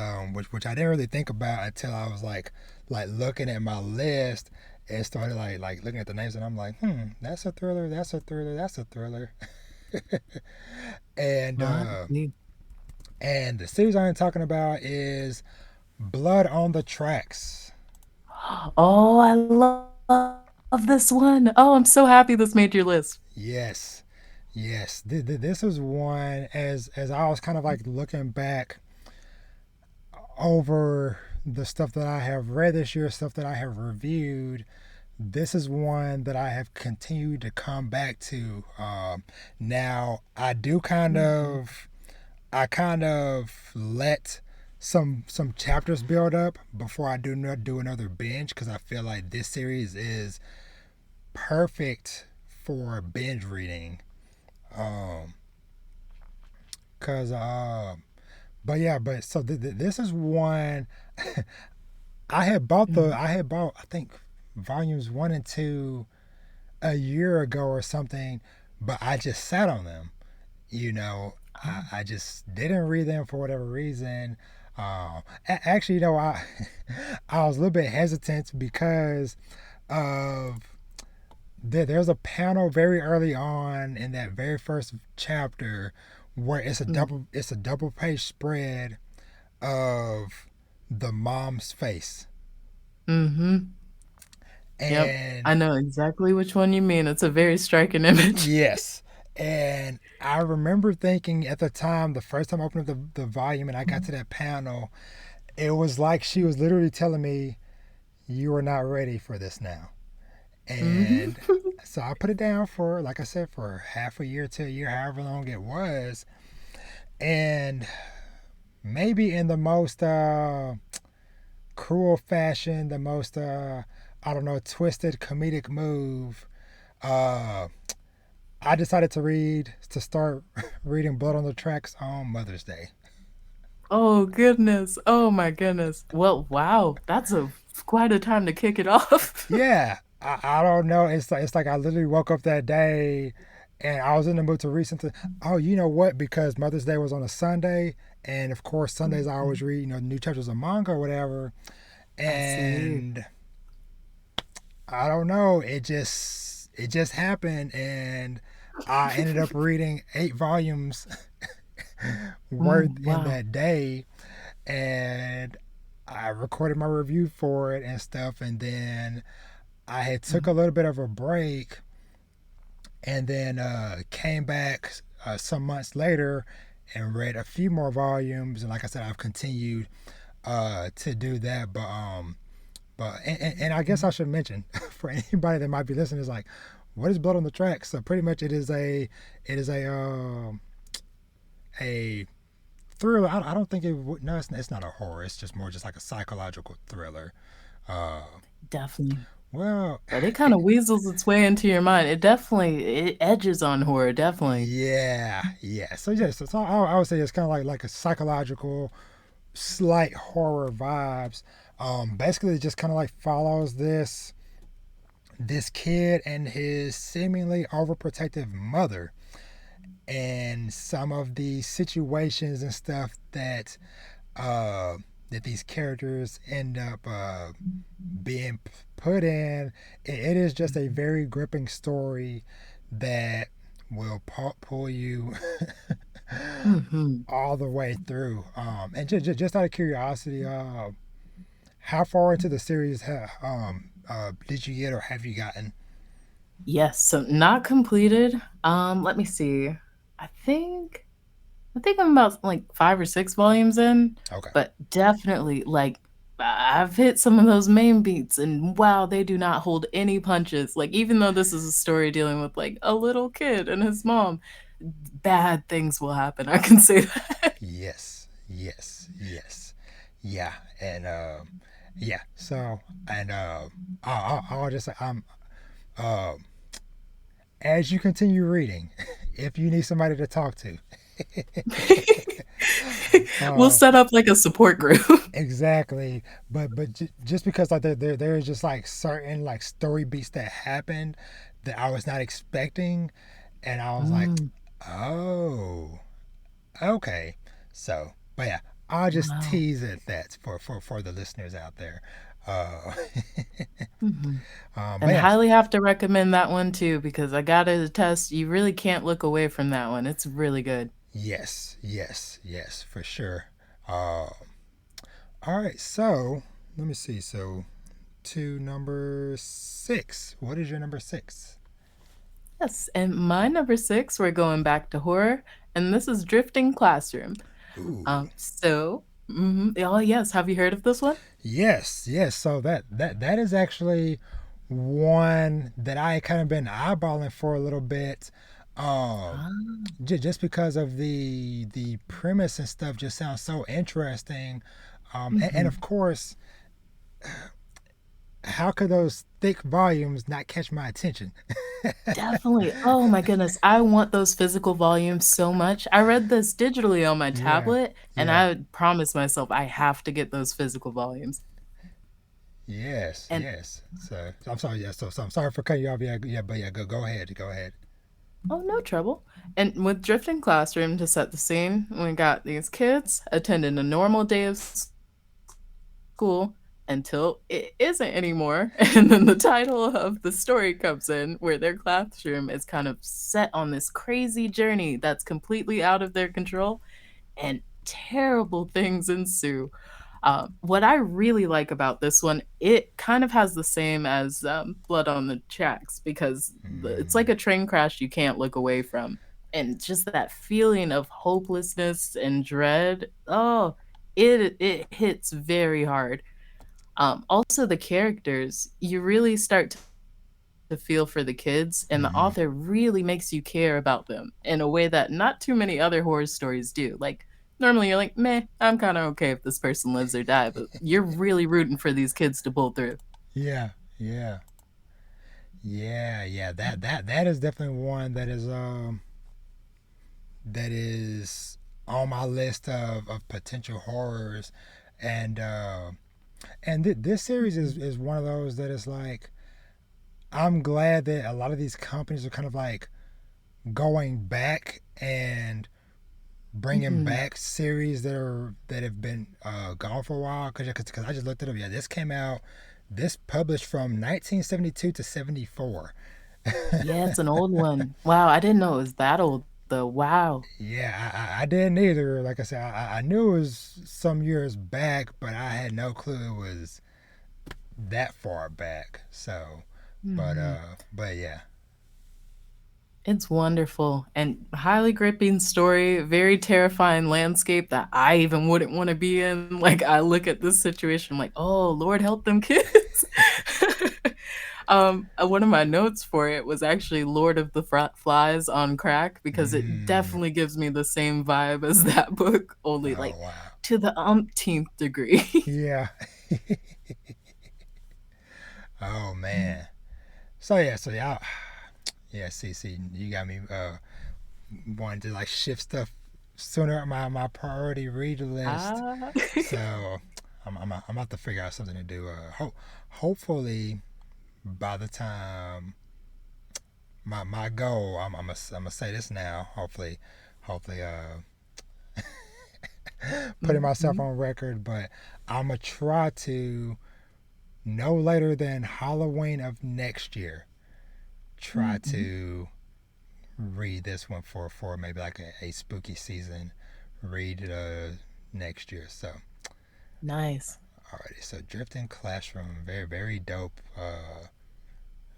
which I didn't really think about until I was like looking at my list and started like looking at the names, and I'm like, that's a thriller, that's a thriller, that's a thriller, and I uh, see. and the series I'm talking about is Blood on the Tracks. Oh, I love this one. Oh, I'm so happy this made your list. Yes, yes. This was one as I was kind of like looking back over the stuff that I have read this year, stuff that I have reviewed. This is one that I have continued to come back to. Now I do Mhm. I kind of let some chapters build up before I do not do another binge because I feel like this series is perfect for binge reading. Um, cause but yeah, but so this is one Mhm. I had bought I think volumes 1 and 2 a year ago or something, but I just sat on them. You know, Oh. I just didn't read them for whatever reason. Actually, I was a little bit hesitant because of there's a panel very early on in that very first chapter where Mm. it's a double page spread of the mom's face. Mhm. Yep. I And know exactly which one you mean. It's a very striking image. yes. And I remember thinking at the time, the first time I opened up the volume and I got to that panel, it was like she was literally telling me, "You are not ready for this now." Mhm. And so I put it down for, like I said, for half a year to a year, however long it was. And maybe in the most cruel fashion, the most, I don't know, twisted comedic move, uh, I decided to start reading Blood on the Tracks on Mother's Day. Oh, goodness. Oh my goodness. Well, wow. That's a quite a time to kick it off. Yeah, I don't know. It's like I literally woke up that day, and I was in the mood to read something. Oh, you know what? Because Mother's Day was on a Sunday, and of course Sundays I always Mhm. read new chapters of manga or whatever. I see. And I don't know. It just happened, and I ended up reading 8 volumes worth in Wow. that day, and I recorded my review for it and stuff, and then I had took Mhm. a little bit of a break, and then came back some months later and read a few more volumes, and like I said, I've continued to do that, but I guess I Mhm. should mention for anybody that might be listening is like, what is Blood on the Tracks? So pretty much it is a thriller. I don't think it would. No, it's not a horror. It's just more just like a psychological thriller. Uh, Definitely. well, But it kinda weasels its way into your mind. It edges on horror, definitely. yeah. So yes, so I would say it's kind of like a psychological, slight horror vibes. Basically, it just kind of like follows this kid and his seemingly overprotective mother, and some of the situations and stuff uh, that these characters end up being put in. It is just a very gripping story that will pull you Mhm. all the way through. And just out of curiosity, how far into the series did you get or have you gotten? Yes, so not completed. Let me see. I think I think I'm about, like, 5 or 6 volumes in, Okay. but definitely, like, I've hit some of those main beats, and wow, they do not hold any punches. Like, even though this is a story dealing with, like, a little kid and his mom, bad things will happen, I can say that. Yes. Yes. Yes. Yeah. And yeah. So and I'll just say uh, as you continue reading, if you need somebody to talk to, We'll uh, set up, like, a support group. exactly. But just because like there's just like certain like story beats that happened that I was not expecting, and I was like, Mm, oh, okay. So, but yeah, I'll just wow. tease at that for the listeners out there. Uh, Mhm. but And yeah, highly have to recommend that one too because I gotta attest, you really can't look away from that one. It's really good. yes, yes, yes, for sure. Uh, all right, so let me see. So to number six. What is your number six? Yes, and my number 6, we're going back to horror, and this is Drifting Classroom. Ooh, Oh, yes, have you heard of this one? yes, yes. So that is actually one that I kind of been eyeballing for a little bit. Um, Ah, just because of the premise and stuff just sounds so interesting. And of mhm. course, how could those thick volumes not catch my attention? Definitely. Oh my goodness, I want those physical volumes so much. I read this digitally on my Yeah, tablet, and yeah, I promised myself I have to get those physical volumes. yes, And yes. So I'm sorry. Yeah, so I'm sorry for cutting you off. Yeah, yeah, but yeah, go ahead, go ahead. oh, no trouble. And with Drifting Classroom, to set the scene, we got these kids attending a normal day of school until it isn't anymore. And then the title of the story comes in where their classroom is kind of set on this crazy journey that's completely out of their control and terrible things ensue. What I really like about this one, it kind of has the same as Blood on the Tracks because it's like Mm, a train crash you can't look away from. And just that feeling of hopelessness and dread, oh, it hits very hard. Also, the characters, you really start to feel for the kids, and the mm-hmm. author really makes you care about them in a way that not too many other horror stories do. Like, normally you're like, meh, I'm kind of okay if this person lives or die, but you're really rooting for these kids to pull through. Yeah, yeah, yeah. That is definitely one that is on my list of potential horrors, and this series Mhm. is one of those that is like I'm glad that a lot of these companies are kind of like going back and bringing Mhm. back series that have been gone for a while. Because I just looked it up. Yeah, this came out. This published from 1972 to 74. Yeah, it's an old one. Wow, I didn't know it was that old though. Wow. Yeah, I didn't either. Like I said, I knew it was some years back, but I had no clue it was that far back. So, Mhm. but yeah. It's wonderful and highly gripping story, very terrifying landscape that I even wouldn't wanna be in. Like, I look at this situation like, "Oh, Lord help them kids." One of my notes for it was actually Lord of the Flies on crack because it Mm, definitely gives me the same vibe as that book, only, oh like, wow. to the umpteenth degree. Yeah. Oh man. So yeah. Yeah. See. You got me wanting to like shift stuff sooner up my priority read list. Ah. So I'm about to figure out something to do. Hopefully by the time my goal, I'm gonna say this now. Hopefully, putting myself Mhm. on record, but I'm gonna try to no later than Halloween of next year. Try Mhm. to read this one for maybe like a spooky season. Read next year. So Nice. alrighty. So drifting classroom, very dope.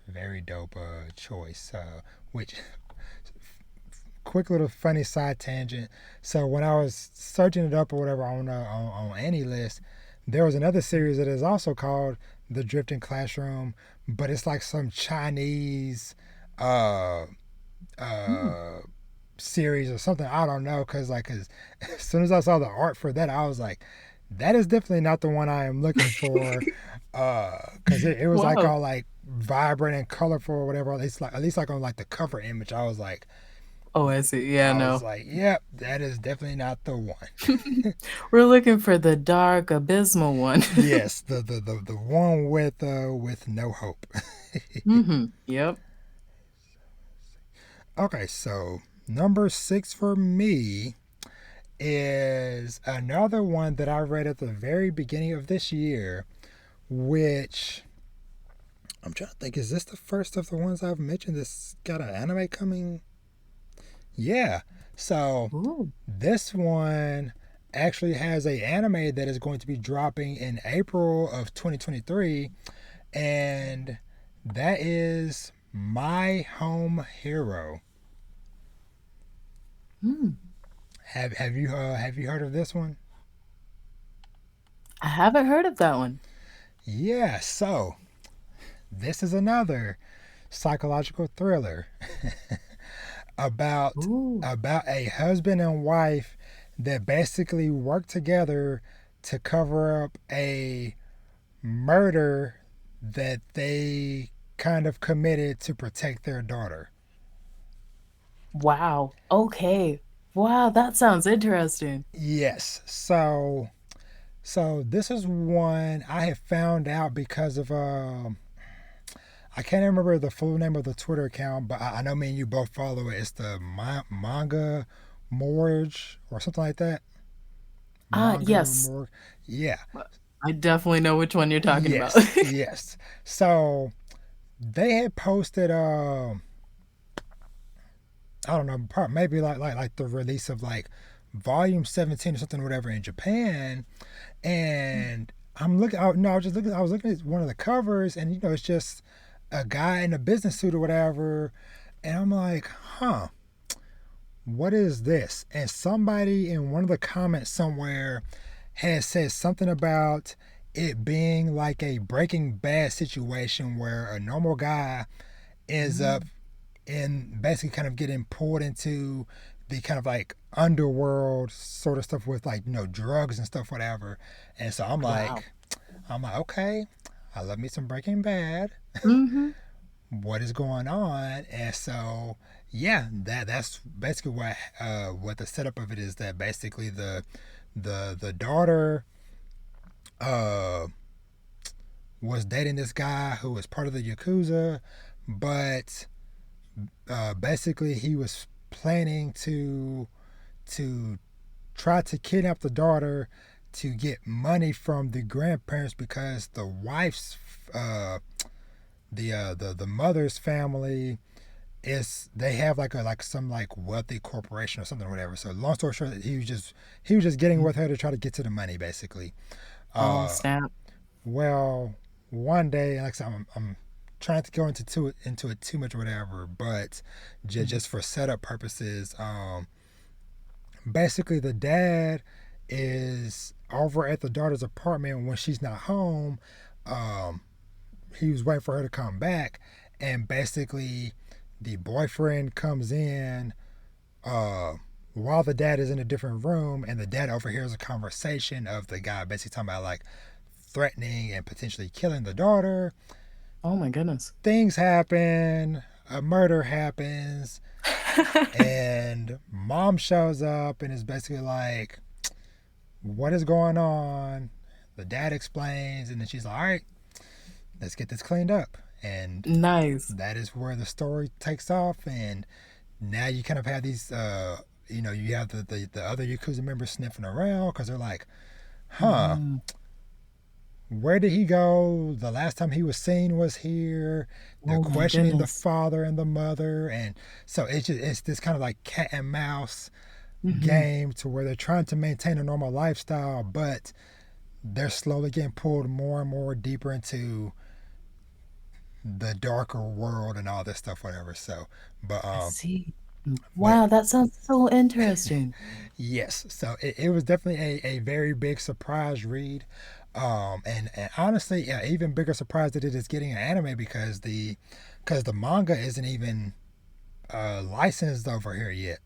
Very dope choice. Which quick little funny side tangent. So when I was searching it up or whatever on any list, there was another series that is also called The Drifting Classroom, but it's like some Chinese uh Mm. uh series or something. I don't know, cause as soon as I saw the art for that, I was like, that is definitely not the one I am looking for. Cause it was like Wow. all like vibrant and colorful or whatever. At least like on like the cover image, Oh, I see. Yeah, I was no. like, yep, that is definitely not the one. We're looking for the dark, abysmal one. Yes, the one with no hope. Mhm. Yep. Okay, so number 6 for me is another one that I read at the very beginning of this year, which I'm trying to think, is this the first of the ones I've mentioned that's got an anime coming? Yeah. So Ooh. this one actually has a anime that is going to be dropping in April of 2023, and that is My Home Hero. Mm. Have you heard of this one? I haven't heard of that one. Yeah. So this is another psychological thriller about Ooh. a husband and wife that basically work together to cover up a murder that they kind of committed to protect their daughter. Wow. Okay. Wow, that sounds interesting. Yes. So this is one I have found out because of I can't remember the full name of the Twitter account, but I know me and you both follow it. It's the Manga Morge or something like that. Manga Yes. Morgue. Yeah. I definitely know which one you're talking about. Yes. Yes. So they had posted I don't know, maybe like the release of like volume 17 or something, whatever, in Japan. And I'm looking out, no, I was looking at one of the covers, and it's just a guy in a business suit or whatever. And I'm like, huh, what is this? And somebody in one of the comments somewhere has said something about it being like a Breaking Bad situation where a normal guy ends up Mm. in basically kind of getting pulled into the kind of like underworld sort of stuff with like drugs and stuff, whatever. And so Wow. I'm like, okay, I love me some Breaking Bad. Mhm. What is going on? And so yeah, that's basically what the setup of it is. That basically the daughter uh was dating this guy who was part of the yakuza, but basically he was planning to try to kidnap the daughter to get money from the grandparents because the wife's uh the mother's family is they have like some like wealthy corporation or something or whatever. So long story short, he was just getting Mm. with her to try to get to the money basically. Oh, Uh snap. well, one day, like I said, I'm trying to go into it too much or whatever, but Mhm. just for setup purposes, basically the dad is over at the daughter's apartment when she's not home. Um, he was waiting for her to come back, and basically the boyfriend comes in uh, while the dad is in a different room, and the dad overhears a conversation of the guy basically talking about like threatening and potentially killing the daughter. Oh my goodness. Things happen, a murder happens, and mom shows up and is basically like, what is going on? The dad explains, and then she's like, all right, let's get this cleaned up. and Nice. that is where the story takes off. And now you kind of have these, you have the other Yakuza members sniffing around because they're like, huh, Mhm. where did he go? The last time he was seen was here. They're Oh my questioning the goodness. father and the mother, and so it's this kind of like cat and mouse Mhm. game to where they're trying to maintain a normal lifestyle, but they're slowly getting pulled more and more deeper into the darker world and all this stuff, whatever. So, but I see. but Wow, that sounds so interesting. yes, so it was definitely a very big surprise read. And honestly, yeah, even bigger surprise that it is getting an anime because the manga isn't even licensed over here yet.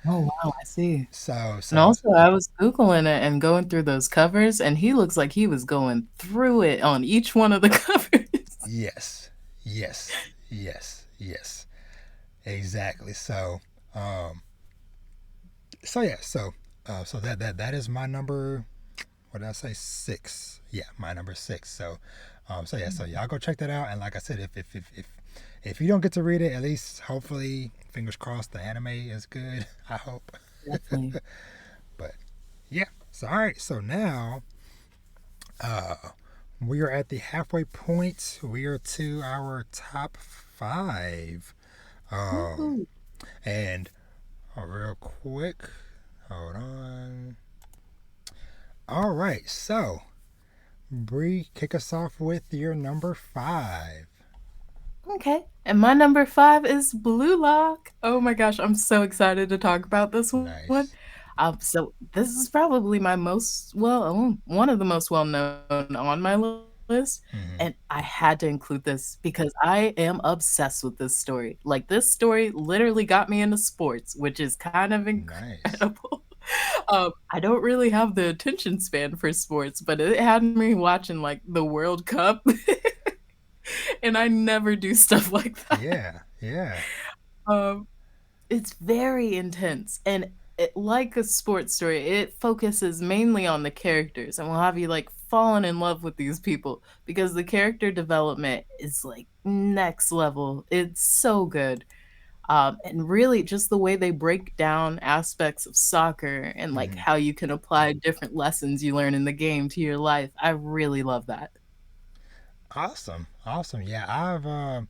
Oh, wow, I see. So And so also, I was Googling it and going through those covers, and he looks like he was going through it on each one of the covers. yes, yes, yes, yes, exactly. Um, so yeah, so that is my number. What did I say? Six. Yeah, my number six. So yeah, so y'all go check that out. And like I said, if you don't get to read it, at least hopefully, fingers crossed, the anime is good. I hope. Definitely. But yeah. So all right. So now, uh, we are at the halfway point. We are to our top five. Um, Woo. and real quick, hold on. All right. So Bree, kick us off with your number five. Okay. And my number 5 is Blue Lock. Oh my gosh, I'm so excited to talk about this one. Nice. So this is probably my most one of the most well known on my list, Mm-hmm. and I had to include this because I am obsessed with this story. Like this story literally got me into sports, which is kind of Nice. incredible. I don't really have the attention span for sports, but it had me watching like the World Cup. And I never do stuff like that. Yeah. Yeah. Um, it's very intense, and like a sports story, it focuses mainly on the characters, and will have you, like, falling in love with these people because the character development is, like, next level. It's so good. And really just the way they break down aspects of soccer and, like, Mm-hmm. how you can apply different lessons you learn in the game to your life. I really love that. Awesome. Awesome. Yeah. I'm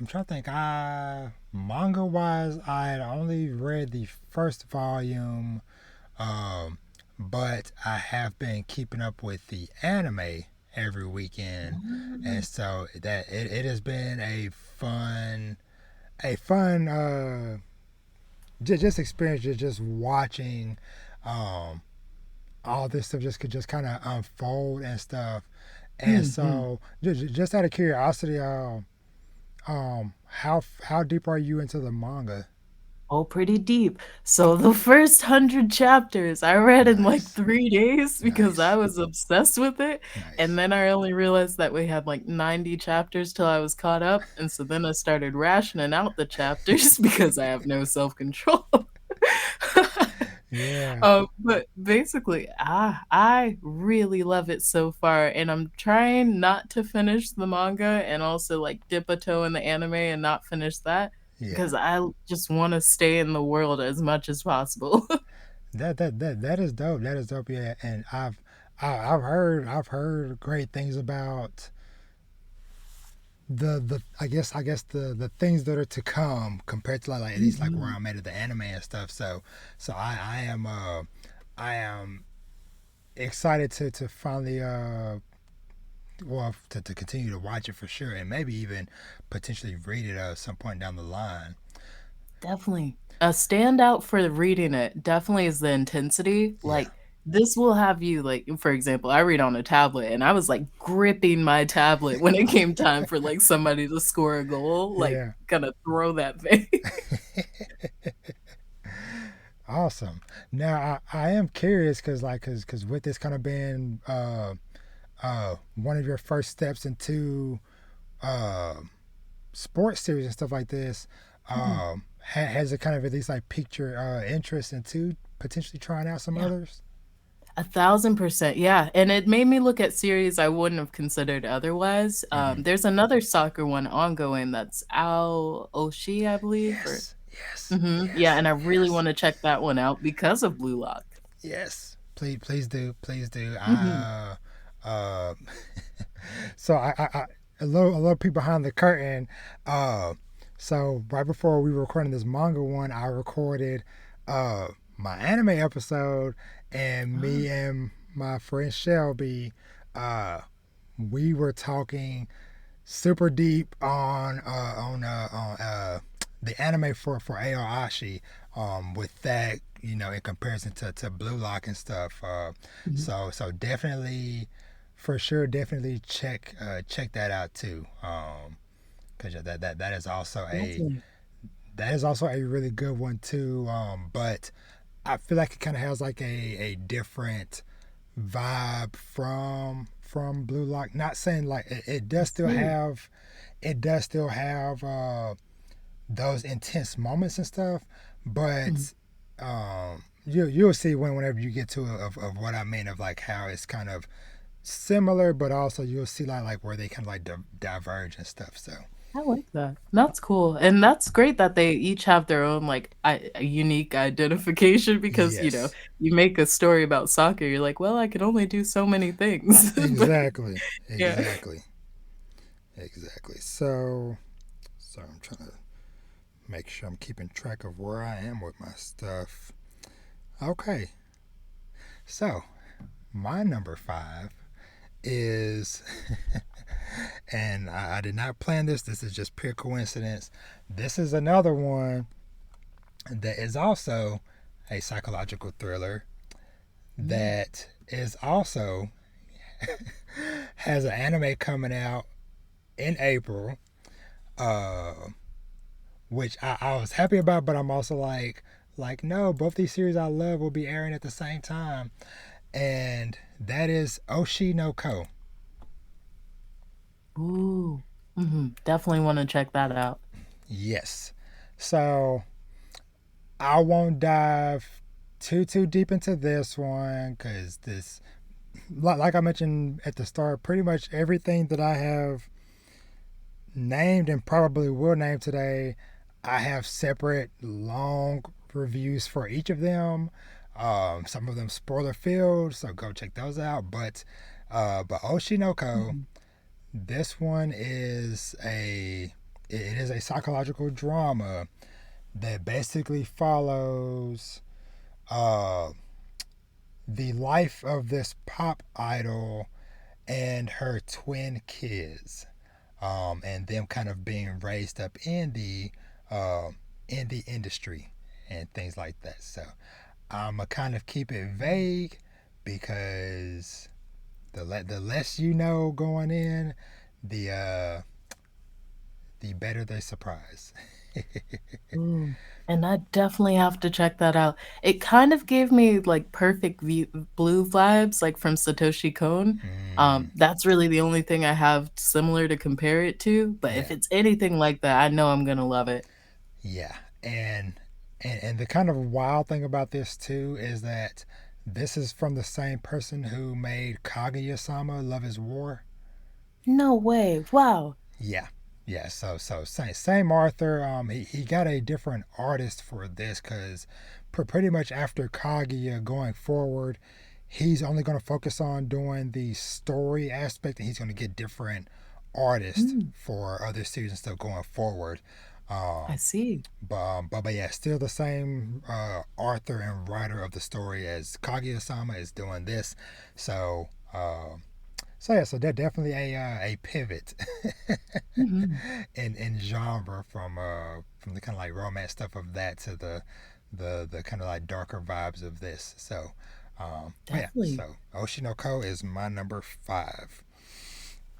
trying to think. Manga wise, I had only read the first volume. Um, but I have been keeping up with the anime every weekend, and Mm. so it has been a fun just experience just watching um all this stuff just could just kind of unfold and stuff. And Mhm. so just out of curiosity, how deep are you into the manga? Oh, pretty deep. So the first 100 chapters I read in, like, Nice. 3 days because I Nice. was obsessed with it, and Nice. then I only realized that we had, like, 90 chapters till I was caught up, and so then I started rationing out the chapters because I have no self-control. Yeah. But basically, I really love it so far, and I'm trying not to finish the manga and also, like, dip a toe in the anime and not finish that Yeah. because I just wanna stay in the world as much as possible. That is dope. That is dope. Yeah, and I've heard great things about the I guess the things that are to come compared to like at least like where Mhm. I'm at the anime and stuff. So I am excited to finally to continue to watch it for sure and maybe even potentially read it at some point down the line. Definitely. A standout for reading it definitely is the intensity, Yeah. like, this will have you, like for example, I read on a tablet, and I was, like, gripping my tablet when it came time for, like, somebody to score a goal, like, Yeah. gonna throw that thing. Awesome. Now I am curious because with this kind of being one of your first steps into uh, sports series and stuff like this, Mhm. has it kind of at least like piqued your interest into potentially trying out some Yeah. others? 1,000%, yeah, and it made me look at series I wouldn't have considered otherwise. Hmm. There's another soccer one ongoing that's Ao Oshi, I believe, or Yes, yes, mhm, yeah, yes, and I really yes, wanna check that one out because of Blue Lock. yes. Please do, please do. Mhm. Uh, so a little peek behind the curtain. Uh, so right before we were recording this manga one, I recorded uh my anime episode, and Ah, me and my friend Shelby, uh, we were talking super deep on the anime for Aoashi, with that, in comparison to Blue Lock and stuff. mhm. So definitely, for sure, definitely check that out too. Because that is also a Definitely. really good one too. But I feel like it kind of has like a different vibe from Blue Lock. Not saying like it I does still see. have those intense moments and stuff, Mhm. but you'll see whenever you get to of what I mean, of like how it's kind of similar, but also you'll see like where they kind of like diverge and stuff. So I like that. That's cool, and that's great that they each have their own, like, a unique identification because, yes, you make a story about soccer, you're like, "Well, I can only do so many things." But exactly, yeah. exactly, exactly. So I'm trying to make sure I'm keeping track of where I am with my stuff. Okay, so my number five is, and I did not plan this. This is just pure coincidence. This is another one that is also a psychological thriller Mm. that is also has an anime coming out in April, uh, which I was happy about, but I'm also like no, both these series I love will be airing at the same time, and that is Oshi no Ko. Ooh. Mhm. Definitely wanna check that out. Yes, so I won't dive too deep into this one because this, like I mentioned at the start, pretty much everything that I have named and probably will name today, I have separate long reviews for each of them. Some of them spoiler filled, so go check those out. But Oshinoko, Mhm. this one is it is a psychological drama that basically follows uh, the life of this pop idol and her twin kids, and them kind of being raised up uh, in the industry and things like that. So I'm gonna kind of keep it vague because the less you know going in, the the better the surprise. Ooh, and I definitely have to check that out. It kind of gave me, like, Perfect Blue vibes, like, from Satoshi Kon. Mm, That's really the only thing I have similar to compare it to, but if yeah, it's anything like that, I know I'm gonna love it. yeah, and the kind of wild thing about this too is that this is from the same person who made Kaguya-sama: Love Is War. No way, wow. Yeah, yeah. So same author. He got a different artist for this because pretty much after Kaguya going forward, he's only going to focus on doing the story aspect, and he's going to get different artists Mm, for other series and stuff going forward. I Um, see. but yeah, still the same author and writer of the story as Kaguya-sama is doing this. So. So yeah, so they're definitely a pivot Mhm, in genre from the kind of like romance stuff of that to the kind of like darker vibes of this. So yeah, definitely. so Oshinoko is my number five.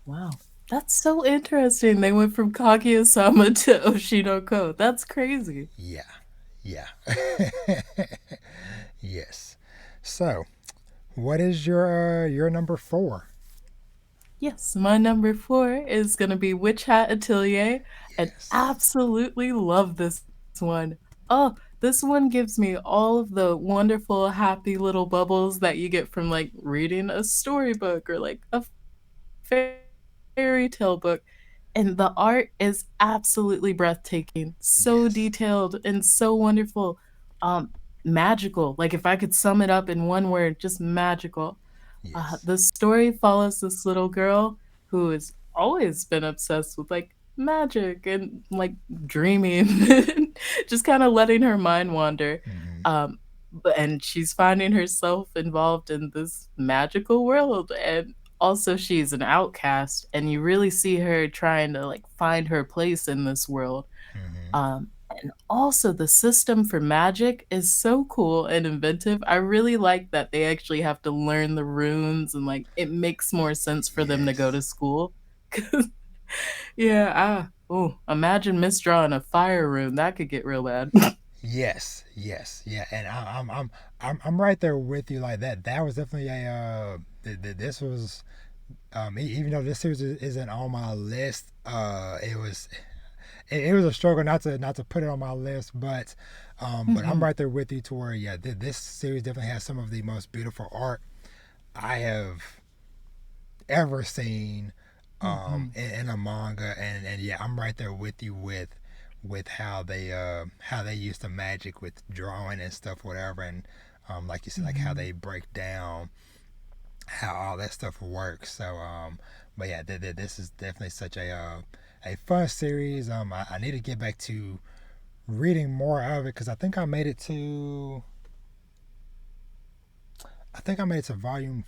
Wow. That's so interesting. They went from Kaguya-sama to Oshinoko. That's crazy. Yeah, yeah, yes. So what is your number four? Yes, my number 4 is gonna be Witch Hat Atelier, and Yes. absolutely love this one. Oh, this one gives me all of the wonderful, happy little bubbles that you get from like reading a storybook or like a fairy tale book. And the art is absolutely breathtaking, so Yes. detailed and so wonderful. Um, Magical. Like if I could sum it up in one word, just magical. Yes. The story follows this little girl who has always been obsessed with like magic and like dreaming, just kind of letting her mind wander. Mm-hmm. And she's finding herself involved in this magical world. And also, she's an outcast, and you really see her trying to like find her place in this world. Mm-hmm. And also the system for magic is so cool and inventive. I really like that they actually have to learn the runes and like it makes more sense for them to go to Yes. school. 'Cause yeah, oh, imagine misdrawing a fire rune. That could get real bad. Yes, yes, yeah, and I'm right there with you. Like that. That was definitely a. This was even though this series isn't on my list. It was a struggle not to put it on my list, but I'm Mhm, right there with you to where yeah, this series definitely has some of the most beautiful art I have ever seen mhm, in a manga, and yeah, I'm right there with you with how they use the magic with drawing and stuff, whatever, and like you said, like how mhm. they break down how all that stuff works. But yeah, this is definitely such a fun series. I need to get back to reading more of it because I think I made it to volume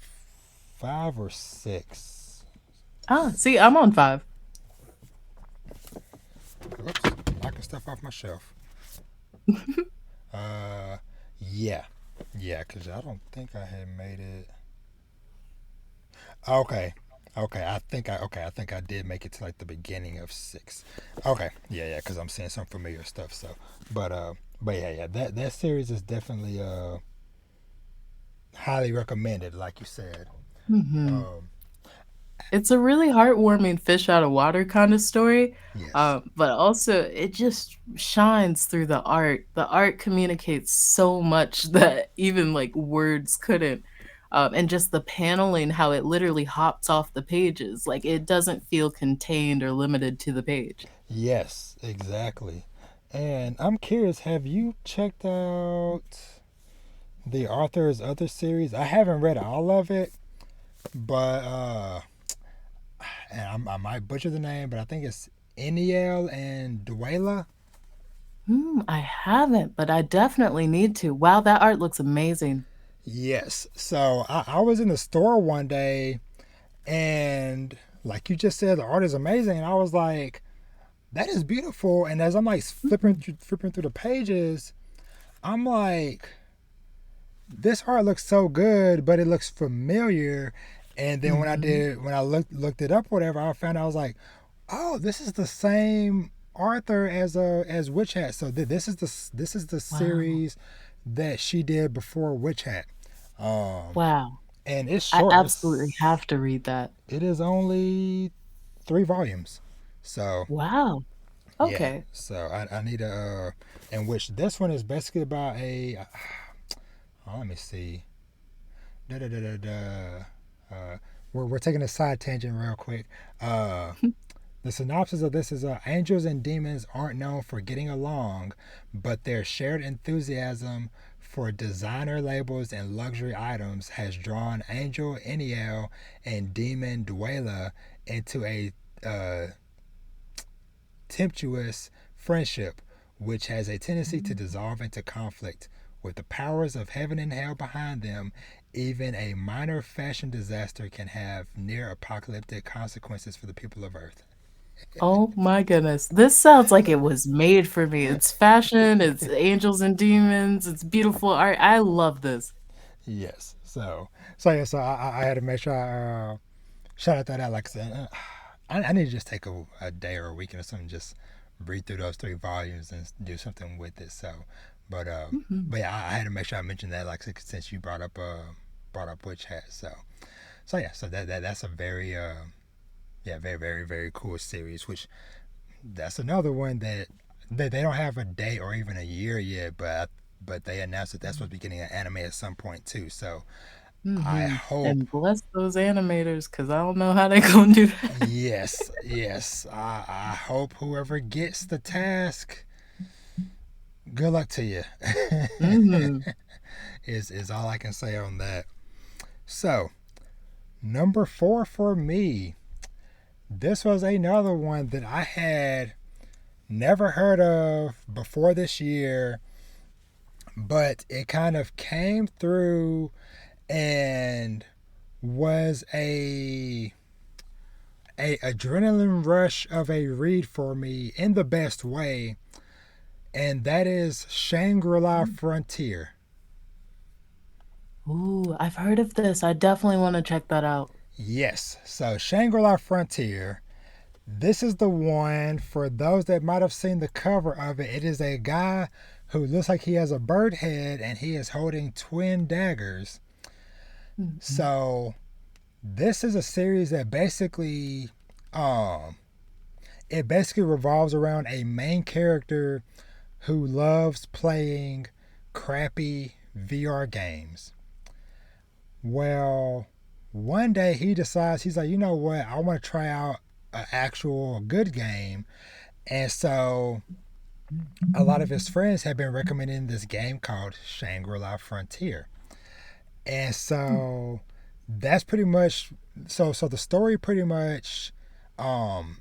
5 or 6. See, I'm on 5. Oops, knocking stuff off my shelf. Uh, yeah, yeah, because I don't think I had made it. Okay, I think I did make it to like the beginning of 6. Okay, yeah, yeah, because I'm seeing some familiar stuff. But uh, but yeah, yeah, that series is definitely highly recommended, like you said. Mhm. Um, It's a really heartwarming fish out of water kind of story, yes, but also it just shines through the art. The art communicates so much that even like words couldn't. And just the paneling, how it literally hops off the pages, like it doesn't feel contained or limited to the page. yes, exactly. And I'm curious, have you checked out the author's other series? I haven't read all of it, but and I might butcher the name, but I think it's Eniel and Duela. I haven't, but I definitely need to. Wow, that art looks amazing. Yes. So I was in the store one day, and like you just said, the art is amazing. And I was like, that is beautiful. And as I'm like Mhm. flipping through the pages, I'm like, this art looks so good, but it looks familiar. And then Mhm. when I looked it up, whatever, I found out I was like, oh, this is the same Arthur as Witch Hat. So this is the Wow. series that she did before Witch Hat. Um, Wow. and it's I short. absolutely have to read that. It is only 3 volumes. So Wow. yeah. Okay. So I need a in which this one is basically about let me see. Da da da da da. We're taking a side tangent real quick. Uh, the synopsis of this is angels and demons aren't known for getting along, but their shared enthusiasm for designer labels and luxury items has drawn Angel Eniel and Demon Duela into a uh, tempestuous friendship, which has a tendency to Mm. dissolve into conflict. With the powers of heaven and hell behind them, even a minor fashion disaster can have near apocalyptic consequences for the people of Earth. Oh my goodness. This sounds like it was made for me. It's fashion, it's angels and demons, it's beautiful art. I love this. Yes. So yeah. So I had to make sure I shout out that. Like I said, I need to just take a day or a weekend or something, just read through those 3 volumes and do something with it. But uh, Mhm. but yeah, I had to make sure I mentioned that, like since you brought up Witch Hat. So yeah, so that's a very yeah, very very very cool series. Which that's another one that They don't have a date or even a year yet, but they announced that that's supposed to be getting an anime at some point too. So I Mhm. hope, And bless those animators, cause I don't know how they gonna do that. yes, yes, I hope whoever gets the task, good luck to you. Mhm. Is all I can say on that. So number four for me, this was another one that I had never heard of before this year, but it kind of came through and was a adrenaline rush of a read for me in the best way, and that is Shangri-La Frontier. Ooh, I've heard of this. I definitely wanna check that out. Yes, so Shangri-La Frontier. This is the one for those that might have seen the cover of it. It is a guy who looks like he has a bird head and he is holding twin daggers. Mhm. So this is a series that basically um it basically revolves around a main character who loves playing crappy VR games. Well, one day he decides, he's like, you know what, I want to try out an actual good game. And so a lot of his friends have been recommending this game called Shangri-La Frontier. And so that's pretty much, so the story pretty much um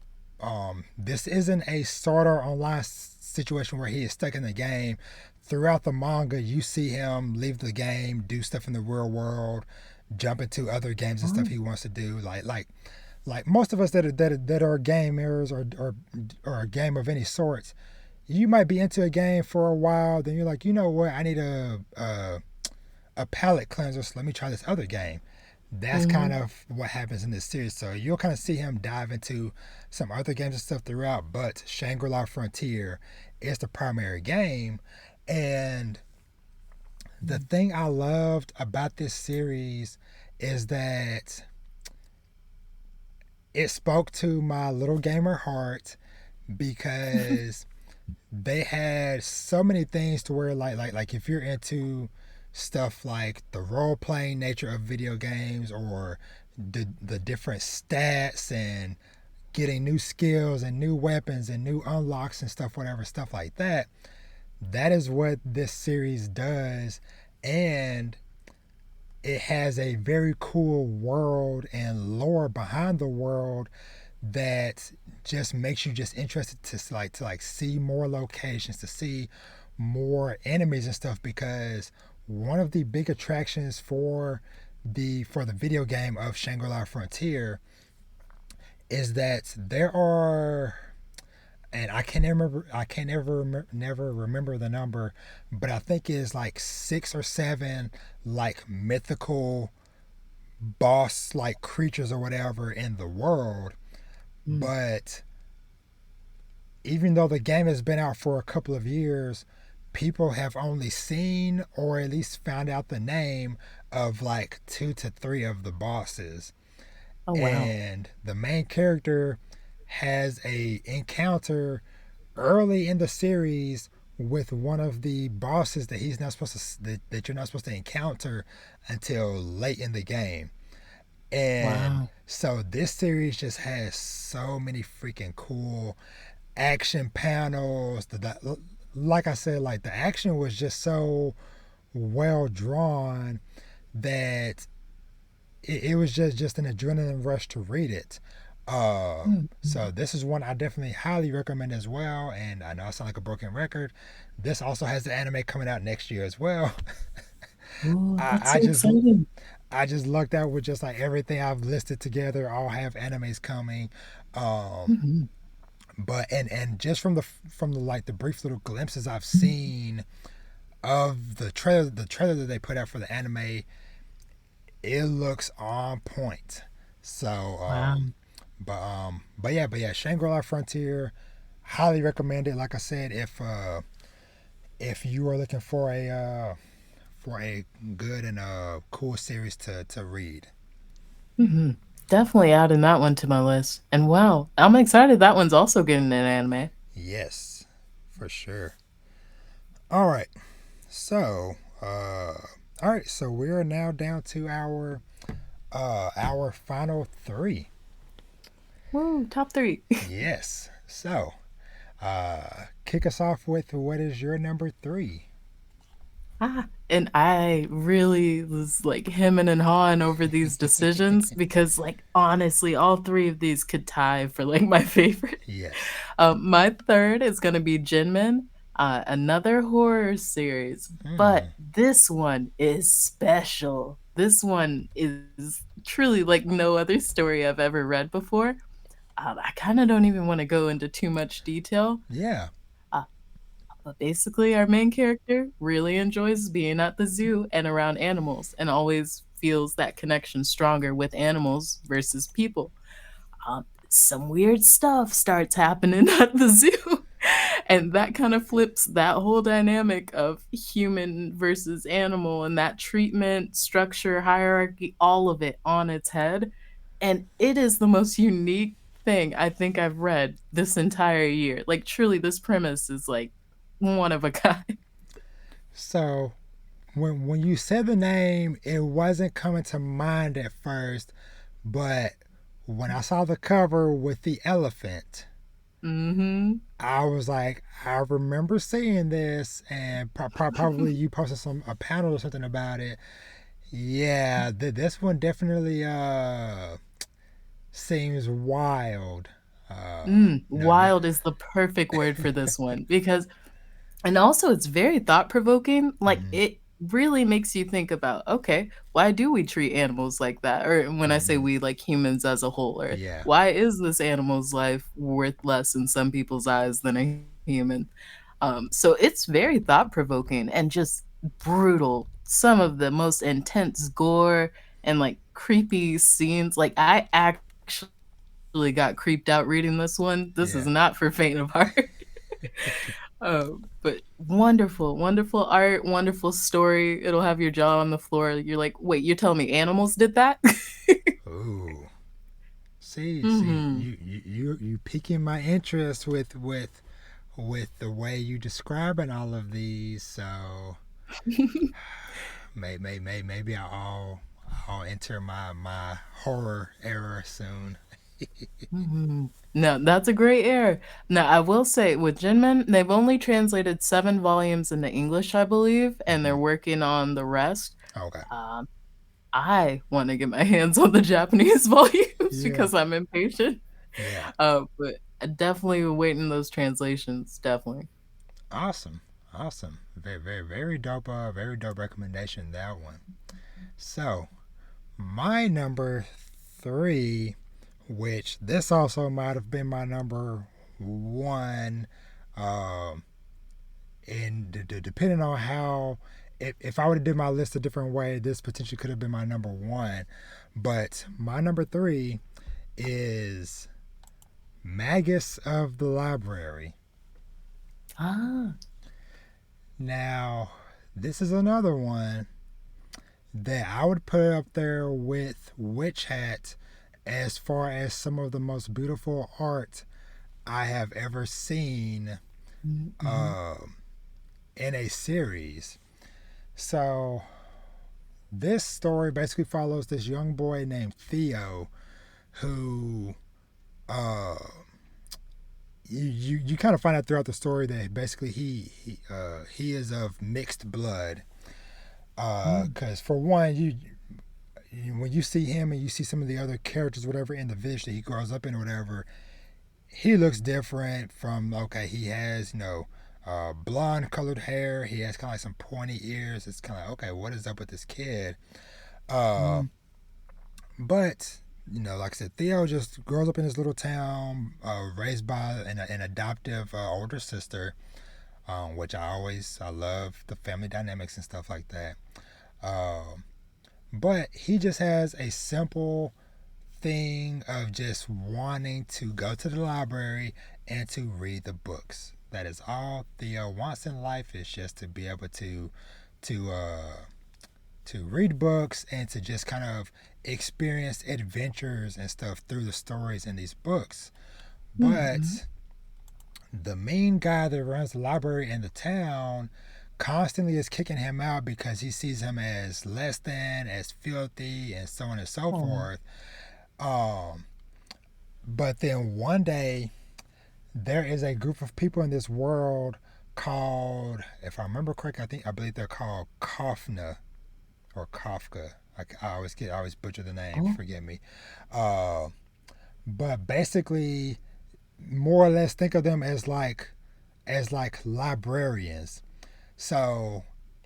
this isn't a starter online situation where he is stuck in the game. Throughout the manga, you see him leave the game, do stuff in the real world, jump into other games and stuff Oh. he wants to do. Like most of us that are gamers or a game of any sorts, you might be into a game for a while, then you're like, you know what, I need a palate cleanser, so let me try this other game. That's kind Mhm. of what happens in this series. So you'll kind of see him dive into some other games and stuff throughout, but Shangri-La Frontier is the primary game. And the thing I loved about this series is that it spoke to my little gamer heart because they had so many things to where like if you're into stuff like the role playing nature of video games or the different stats and getting new skills and new weapons and new unlocks and stuff, whatever stuff like that, that is what this series does. And it has a very cool world and lore behind the world that just makes you just interested to see more locations, to see more enemies and stuff, because one of the big attractions for the video game of Shangri-La Frontier is that there are, and I can never remember the number, but I think it's like 6 or 7 like mythical boss like creatures or whatever in the world. Mm. But even though the game has been out for a couple of years, people have only seen or at least found out the name of like 2 to 3 of the bosses. Oh, wow. And the main character has a encounter early in the series with one of the bosses that he's not supposed that you're not supposed to encounter until late in the game. And Wow. so this series just has so many freaking cool action panels. Like I said, like the action was just so well drawn that it was just an adrenaline rush to read it. Mm. So this is one I definitely highly recommend as well. And I know I sound like a broken record. This also has the anime coming out next year as well. Ooh, I, that's I so just exciting. I just lucked out with just like everything I've listed together. All have animes coming. Um, Mhm. but and just from the like the brief little glimpses I've seen of the trailer that they put out for the anime, it looks on point. So Wow. but yeah, Shangri-La Frontier, highly recommend it. Like I said, if you are looking for a good and cool series to read. Mhm. Definitely adding that one to my list. And wow, I'm excited that one's also getting an anime. Yes, for sure. All right. So, all right. So we are now down to our final three. Woo, top three. Yes. So, kick us off with what is your number three? And I really was like hemming and hawing over these decisions because, like, honestly, all three of these could tie for like my favorite. Yes. My third is gonna be Jinmin, another horror series, but Hmm. this one is special. This one is truly like no other story I've ever read before. I kind of don't even want to go into too much detail. Yeah. Uh, but basically, our main character really enjoys being at the zoo and around animals and always feels that connection stronger with animals versus people. Some weird stuff starts happening at the zoo. And that kind of flips that whole dynamic of human versus animal and that treatment, structure, hierarchy, all of it on its head. And it is the most unique thing I think I've read this entire year. Like, truly, this premise is like one of a kind. So when you said the name, it wasn't coming to mind at first, but when I saw the cover with the elephant, Mm-hmm. I was like, I remember seeing this, and probably you posted a panel or something about it. Yeah, this one definitely seems wild. No, no. Wild is the perfect word for this one because and also it's very thought provoking, like, Mm-hmm, it really makes you think about, "Okay, why do we treat animals like that?" Or when I say mm-hmm. we, like humans as a whole, or Yeah. why is this animal's life worth less in some people's eyes than a human? So it's very thought provoking and just brutal. Some of the most intense gore and, like, creepy scenes, like, I actually got creeped out reading this one. This is Yeah. not for faint of heart. But wonderful, wonderful art, wonderful story. It'll have your jaw on the floor. You're like, "Wait, you're telling me animals did that?" Ooh. See, Mhm. you piquing my interest with the way you describing all of these. So maybe I'll enter my horror era soon. Mhm. No, that's a great air. Now, I will say with Jinmen, they've only translated 7 volumes into English, I believe, and they're Hmm. working on the rest. Okay. Um, I wanna get my hands on the Japanese volumes Yeah. because I'm impatient. Yeah. But I definitely waiting those translations, definitely. Awesome. Awesome. Very dope. Very dope recommendation, that one. So my number three, which this also might have been my number one, um, and depending on how, if I would have did my list a different way, this potentially could have been my number one. But my number three is Magus of the Library. Ah. Now, this is another one that I would put up there with Witch Hat as far as some of the most beautiful art I have ever seen Mhm. uh, in a series. So, this story basically follows this young boy named Theo who uh, you kind of find out throughout the story that basically he is of mixed blood. Mm. Because for one, when you see him and you see some of the other characters, whatever, in the village that he grows up in, or whatever, he looks different from, okay, he has, blonde colored hair. He has kind of like some pointy ears. It's kind of like, okay, what is up with this kid? Uh, Mm. but, like I said, Theo just grows up in this little town, raised by an adoptive older sister, which I love the family dynamics and stuff like that. Um, but he just has a simple thing of just wanting to go to the library and to read the books. That is all Theo wants in life, is just to be able to uh to read books and to just kind of experience adventures and stuff through the stories in these books. Mhm. But the main guy that runs the library in the town constantly is kicking him out because he sees him as less than, as filthy, and so on and so Oh. forth. Um, but then one day, there is a group of people in this world called, if I remember correctly, I believe they're called Kafna or Kafka. I always butcher the name. Oh. Forgive me. Uh, but basically, more or less, think of them as like librarians. So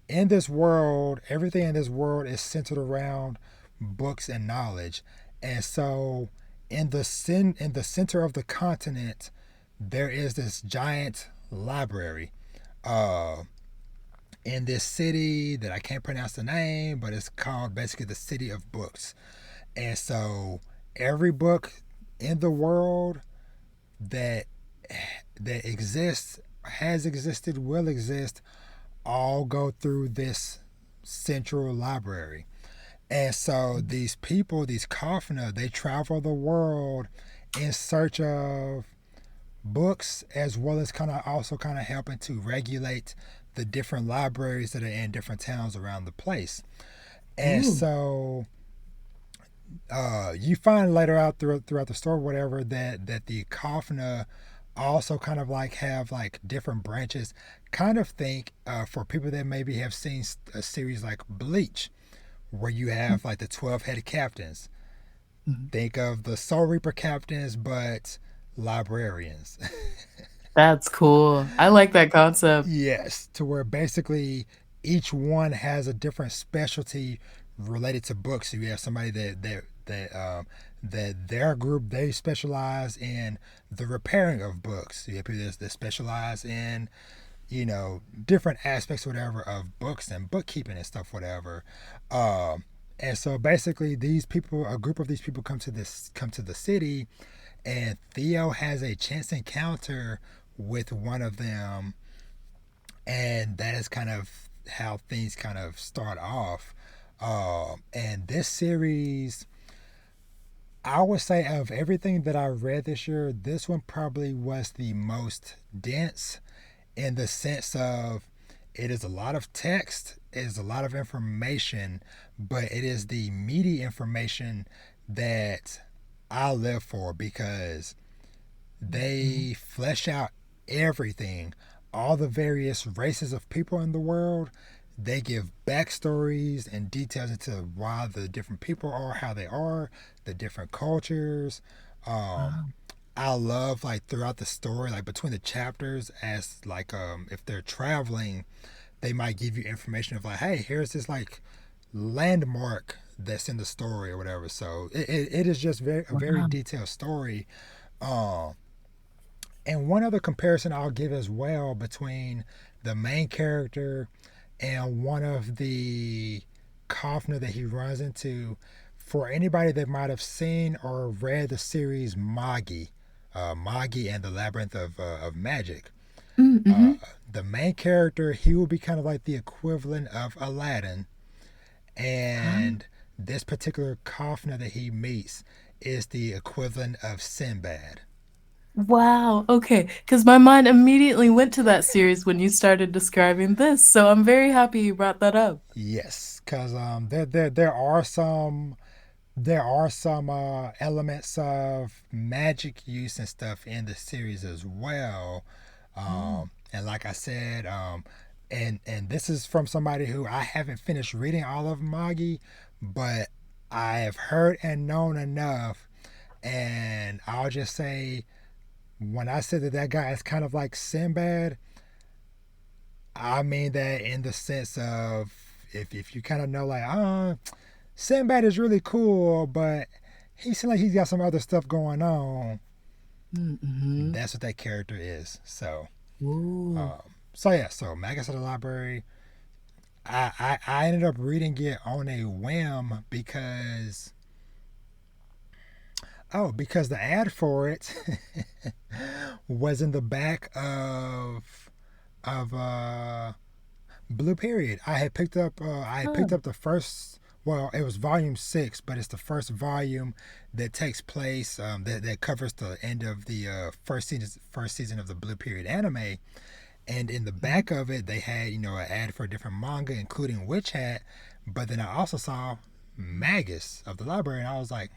in this world, everything in this world is centered around books and knowledge. And so in the center of the continent, there is this giant library. Uh, in this city that I can't pronounce the name, but it's called basically the City of Books. And so every book in the world that exists, has existed, will exist, all go through this central library. And so these people, these Kafna, they travel the world in search of books, as well as kind of also kind of helping to regulate the different libraries that are in different towns around the place. And Ooh. so you find later out throughout the story, whatever, that the Kafna also kind of like have like different branches. Kind of think for people that maybe have seen a series like Bleach, where you have like the 12 headed captains. Mhm. Think of the Soul Reaper captains, but librarians. That's cool. I like that concept. Yes, to where basically each one has a different specialty related to books. So you have somebody that their group, they specialize in the repairing of books. You have people that specialize in, different aspects, whatever, of books and bookkeeping and stuff, whatever. Um, and so basically, these people, a group of these people, come to the city, and Theo has a chance encounter with one of them, and that is kind of how things kind of start off. And this series, I would say, of everything that I read this year, this one probably was the most dense in the sense of it is a lot of text, it is a lot of information, but it is the meaty information that I live for because Mhm. they flesh out everything, all the various races of people in the world. They give backstories and details into why the different people are how they are, the different cultures. Um, Wow. I love like throughout the story, like between the chapters, as like if they're traveling, they might give you information of like, hey, here's this like landmark that's in the story or whatever. So it is just a very Wow. detailed story. Um, and one other comparison I'll give as well between the main character and one of the Kofner that he runs into, for anybody that might have seen or read the series Magi, Magi and the Labyrinth of Magic. Uh, Mhm. the main character, he will be kind of like the equivalent of Aladdin, Huh? and this particular Kofner that he meets is the equivalent of Sinbad. Wow, okay, because my mind immediately went to that series when you started describing this, so I'm very happy you brought that up. Yes, because there are some elements of magic use and stuff in the series as well. Oh. And like I said, and this is from somebody who I haven't finished reading all of Magi, but I have heard and known enough. And I'll just say, when I said that that guy is kind of like Sinbad, I mean that in the sense of if you kind of know like, Sinbad is really cool, but he seems like he's got some other stuff going on. Mhm. That's what that character is. So, Ooh. so yeah. So Magus at the Library. I ended up reading it on a whim because because the ad for it was in the back of Blue Period. I had picked up Oh. the first well, it was volume 6, but it's the first volume that takes place that covers the end of the first season of the Blue Period anime. And in the Mhm. back of it, they had an ad for a different manga, including Witch Hat. But then I also saw Magus of the library, and I was like,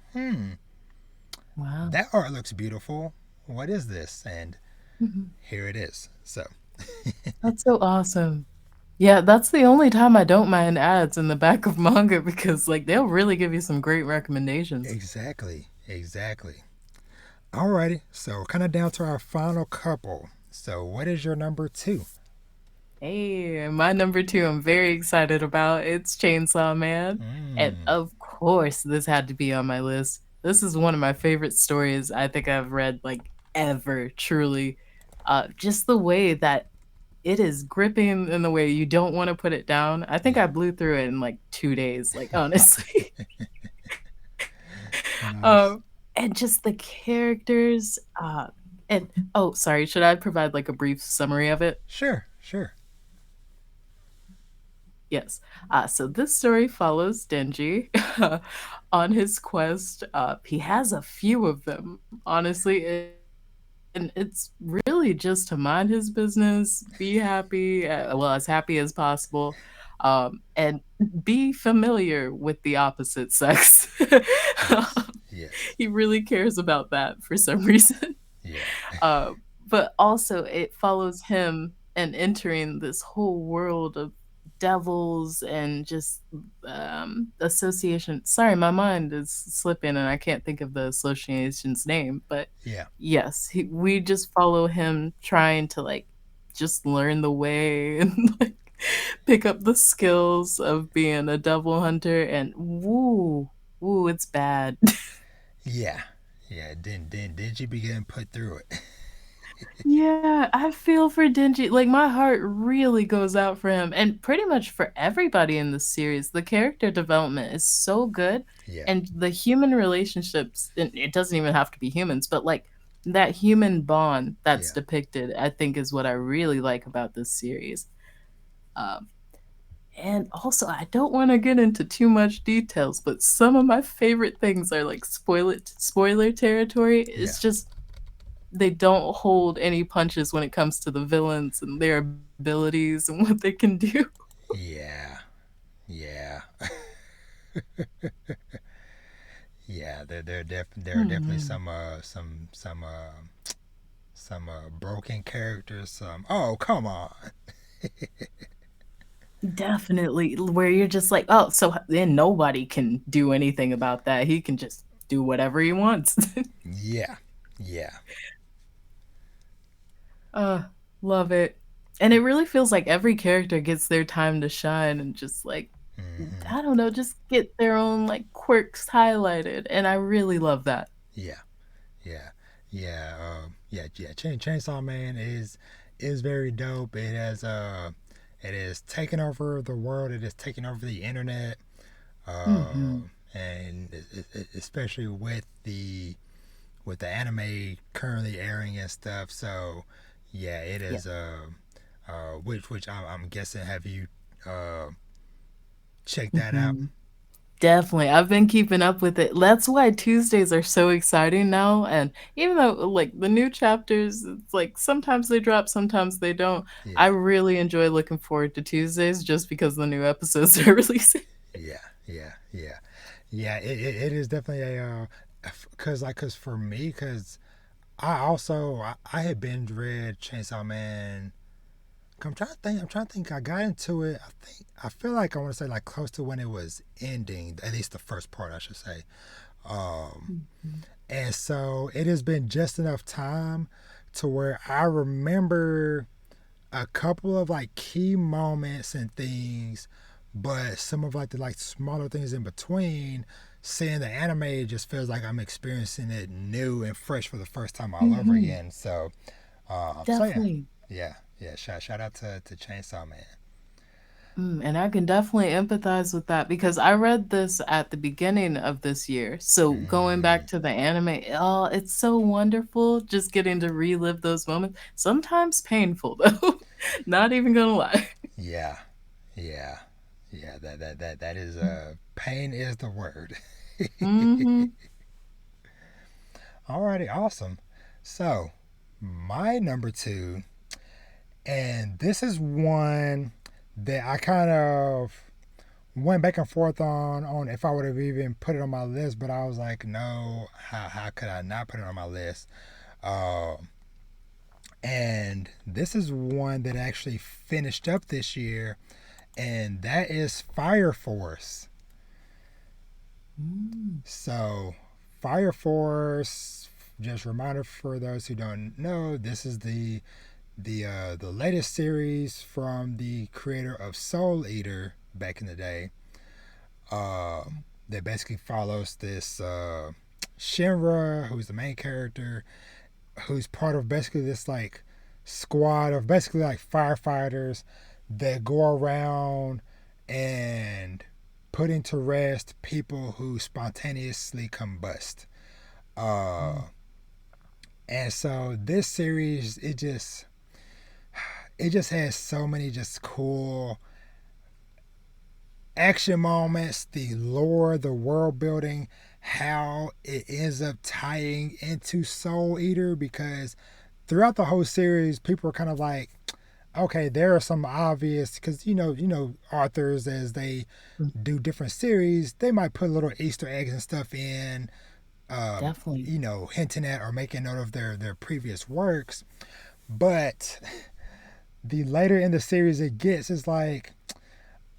Wow. that art looks beautiful. What is this? And Mhm. here it is. So That's so awesome. Yeah, that's the only time I don't mind ads in the back of manga because, like, they'll really give you some great recommendations. exactly, exactly. Alrighty, so we're kind of down to our final couple. So what is your number two? Hey, my number 2 I'm very excited about, it's Chainsaw Man, and Mm, of course, this had to be on my list. This is one of my favorite stories I think I've read, like, ever, truly. Just the way that it is gripping in the way you don't wanna put it down. I think yeah, I blew through it in, like, 2 days, like, honestly. nice. Um, and just the characters, and oh, sorry, should I provide, like, a brief summary of it? Sure, sure. Yes. So this story follows Denji on his quest. He has a few of them, honestly, and it's really just to mind his business, be happy, well, as happy as possible, and be familiar with the opposite sex. Yes, yes, He really cares about that for some reason. yeah, Uh, but also it follows him and entering this whole world of devils and just, association sorry, my mind is slipping and I can't think of the association's name, but yeah, yes, we just follow him trying to, like, just learn the way and, like, pick up the skills of being a devil hunter, and woo, it's bad. yeah, yeah. Did you begin put through it? Yeah, I feel for Denji, like, my heart really goes out for him, and pretty much for everybody in this series. The character development is so good, Yeah, and the human relationships and it doesn't even have to be humans, but, like, that human bond that's yeah, depicted, I think is what I really like about this series. Um, and also, I don't wanna get into too much details, but some of my favorite things are, like, spoiler territory. yeah, It's just they don't hold any punches when it comes to the villains and their abilities and what they can do. yeah, yeah, yeah. There are definitely Mhm. some broken characters. Some oh come on. Definitely, where you're just like, "Oh, so then nobody can do anything about that. He can just do whatever he wants." Yeah, yeah. Uh, love it. And it really feels like every character gets their time to shine and just, like, Hmm. I don't know, just get their own, like, quirks highlighted, and I really love that. Yeah, yeah, yeah. Yeah. Chainsaw Man is very dope. It has taken over the world. It has taken over the internet. Uh, Mhm. and especially with the anime currently airing and stuff. So yeah, it Yeah. is. Which I'm guessing. Have you uh checked that out? Mhm. Definitely, I've been keeping up with it. That's why Tuesdays are so exciting now, and even though, like, the new chapters, it's like sometimes they drop, sometimes they don't. I Yeah, really enjoy looking forward to Tuesdays just because the new episodes are releasing. yeah, yeah, yeah, yeah. It is definitely a cause for me, cause I had binge read Chainsaw Man. I'm trying to think. I'm trying to think. I got into it. I feel like I want to say like close to when it was ending. At least the first part, I should say. Um, Mhm. and so it has been just enough time to where I remember a couple of like key moments and things, but some of like the like smaller things in between. Seeing the anime just feels like I'm experiencing it new and fresh for the first time all over Mhm. again. So yeah, Definitely. yeah, yeah. Shout out to Chainsaw Man. And I can definitely empathize with that because I read this at the beginning of this year. So going Mm, back to the anime, oh, it's so wonderful just getting to relive those moments. Sometimes painful though. Not even gonna lie. yeah, yeah, yeah. That is Pain is the word. Mhm. Alrighty, awesome. So, my number two, and this is one that I kind of went back and forth on if I would have even put it on my list, but I was like, no, how could I not put it on my list? Uh, and this is one that actually finished up this year, and that is Fire Force. Mm. So, Fire Force, just a reminder for those who don't know, this is the latest series from the creator of Soul Eater back in the day. Uh, that basically follows this Shinra, who's the main character, who's part of basically this like squad of basically like firefighters that go around and putting to rest people who spontaneously combust. Uh, Mm. and so this series, it just has so many just cool action moments, the lore, the world building, how it ends up tying into Soul Eater because throughout the whole series, people are kind of like, okay, there are some obvious because authors as they Mm. do different series, they might put little Easter eggs and stuff in, Definitely. hinting at or making note of their previous works. But the later in the series it gets, is like,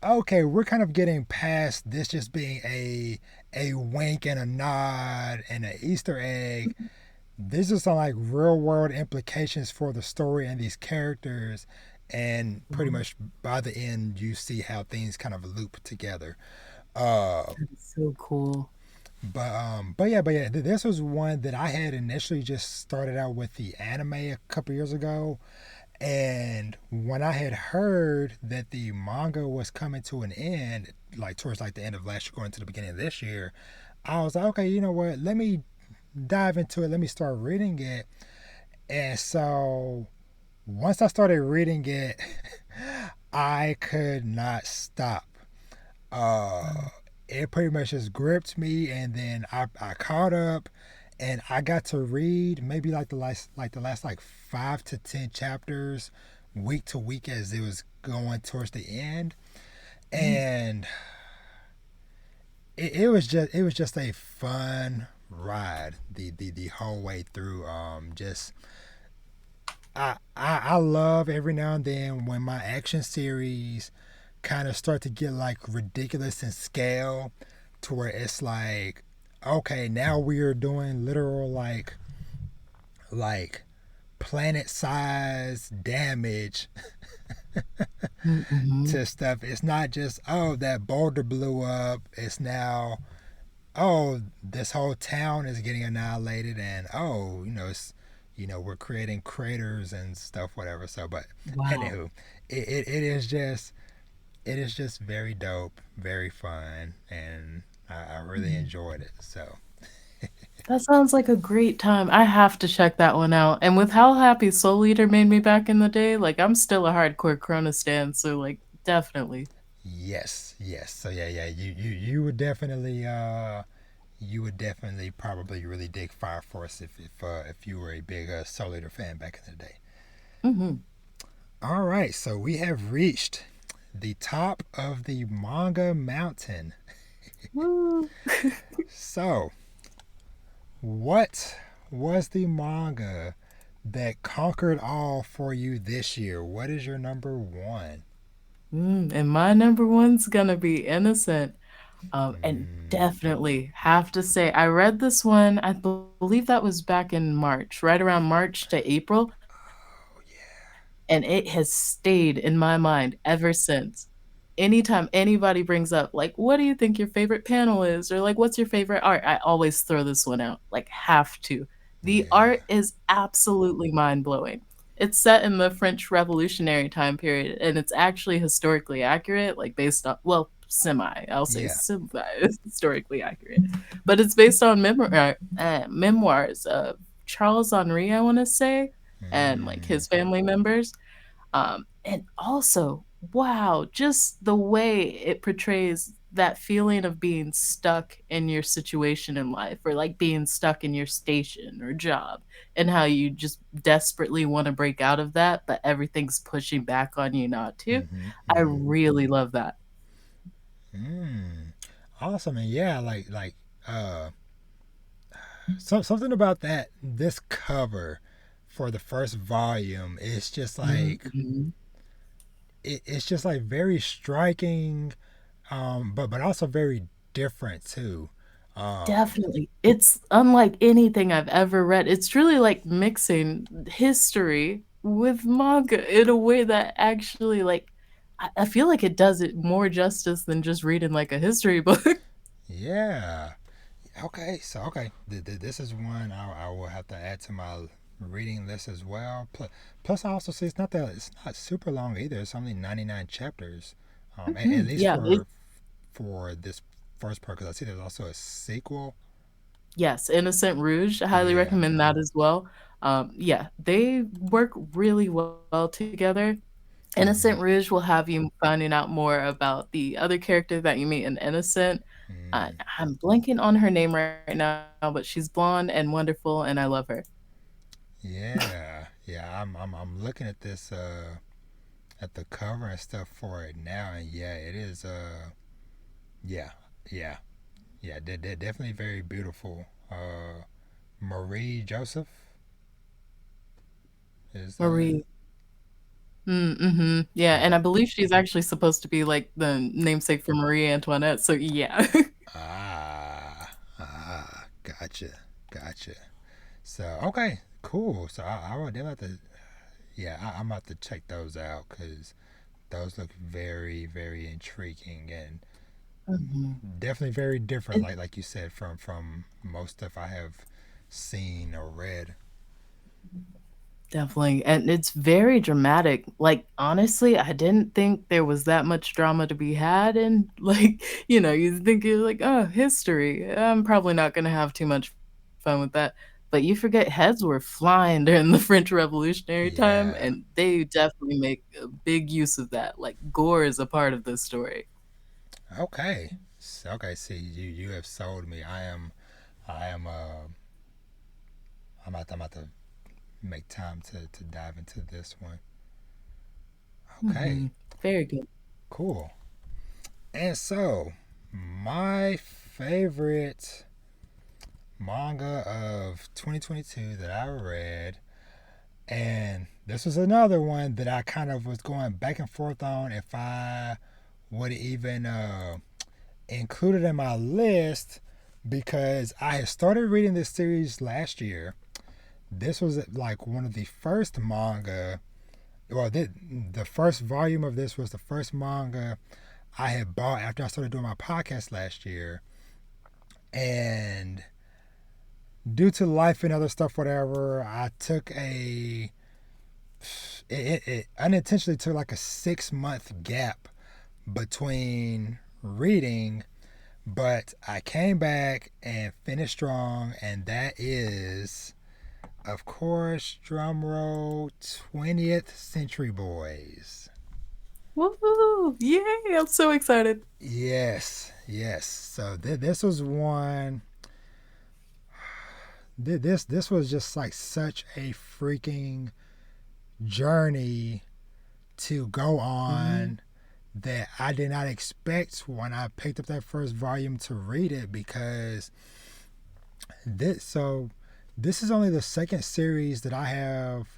okay, we're kind of getting past this just being a wink and a nod and an Easter egg. This is some like real world implications for the story and these characters, and pretty Wow, much by the end you see how things kind of loop together. Uh, that is so cool. but yeah, this was one that I had initially just started out with the anime a couple years ago, and when I had heard that the manga was coming to an end, like towards like the end of last year, going into the beginning of this year, I was like, okay, you know what? Let me dive into it. Let me start reading it. And so once I started reading it, I could not stop. Uh, Wow. it pretty much just gripped me, and then I caught up, and I got to read maybe like the last like 5 to 10 chapters week to week as it was going towards the end, Mm. and it was just a fun ride the whole way through. Just I love every now and then when my action series kind of start to get like ridiculous in scale to where it's like, okay, now we are doing literal like planet size damage Mhm. to stuff. It's not just, oh, that boulder blew up. It's now, oh, this whole town is getting annihilated, and oh, we're creating craters and stuff, whatever. So, but Wow. anywho, it is just very dope, very fun, and I really Mhm. enjoyed it. So That sounds like a great time. I have to check that one out, and with how happy Soul Eater made me back in the day, like, I'm still a hardcore Cronus stan, so, like, definitely. yes, yes. So yeah, you would definitely probably really dig Fire Force if you were a big Soul Eater fan back in the day. Mhm. All right, so we have reached the top of the manga mountain. Woo. So, what was the manga that conquered all for you this year? What is your number one? And my number one's gonna be Innocent. And Mm, definitely have to say, I read this one, I believe that was back in March, right around March to April, oh yeah, and it has stayed in my mind ever since. Anytime anybody brings up, like, "What do you think your favorite panel is?" or like, "What's your favorite art?" I always throw this one out, like, have to. The yeah, art is absolutely mind-blowing. It's set in the French Revolutionary time period, and it's actually historically accurate, like, based on well, semi, I'll say yeah. semi historically accurate, but it's based on memoirs of Charles Henri, I wanna say, and, like, Mm, his family members. And also, wow, just the way it portrays that feeling of being stuck in your situation in life or like being stuck in your station or job and how you just desperately want to break out of that, but everything's pushing back on you not to. Mm-hmm. I Mm-hmm. really love that. Mm. Awesome. And yeah, uh something about that this cover for the first volume is just like Mhm. it's just like very striking, but also very different too. Um, Definitely. It's unlike anything I've ever read. It's really like mixing history with manga in a way that actually, like, I feel like it does it more justice than just reading, like, a history book. yeah. Okay. So this is one I will have to add to my reading list as well. Plus, I also see it's not super long either. It's only 99 chapters. At Mhm. least Yeah, it for this first part, because I see there's also a sequel. yes, Innocent Rouge, I highly Yeah. recommend that as well. Yeah, they work really well together. Mm-hmm. Innocent Rouge will have you finding out more about the other character that you meet in Innocent. Mm. I'm blanking on her name right now, but she's blonde and wonderful, and I love her. Yeah. Yeah. I'm looking at this at the cover and stuff for it now, and yeah, it is yeah, yeah, yeah, they're definitely very beautiful. Marie Joseph is Marie. Mhm. Yeah, yeah. and I believe she's actually supposed to be, like, the namesake for Marie Antoinette, so yeah. Gotcha, gotcha. So okay, cool. So I would definitely have to, yeah, I'm about to check those out because those look very, very intriguing and Mhm. definitely very different. It Like you said, from most stuff I have seen or read. Definitely, and it's very dramatic. Like, honestly, I didn't think there was that much drama to be had and, like, you think you're like, "Oh, history. I'm probably not gonna have too much fun with that." But you forget heads were flying during the French Revolutionary time, Yeah. and they definitely make a big use of that. Like, gore is a part of this story. Okay. Okay. See, you have sold me. I am I'm about to make time to dive into this one. Okay. Mhm. Very good. Cool. And so, my favorite manga of 2022 that I read, and this was another one that I kind of was going back and forth on if I would even include it in my list because I had started reading this series last year. This was like one of the first manga. Well, the first volume of this was the first manga I had bought after I started doing my podcast last year. And due to life and other stuff, whatever, I took it unintentionally took like a 6 month gap between reading, but I came back and finished strong, and that is, of course, drumroll, 20th Century Boys. Woohoo! Yay! I'm so excited. Yes, yes. So this was one. This was just like such a freaking journey to go Mhm. on that I did not expect when I picked up that first volume to read it because this is only the second series that I have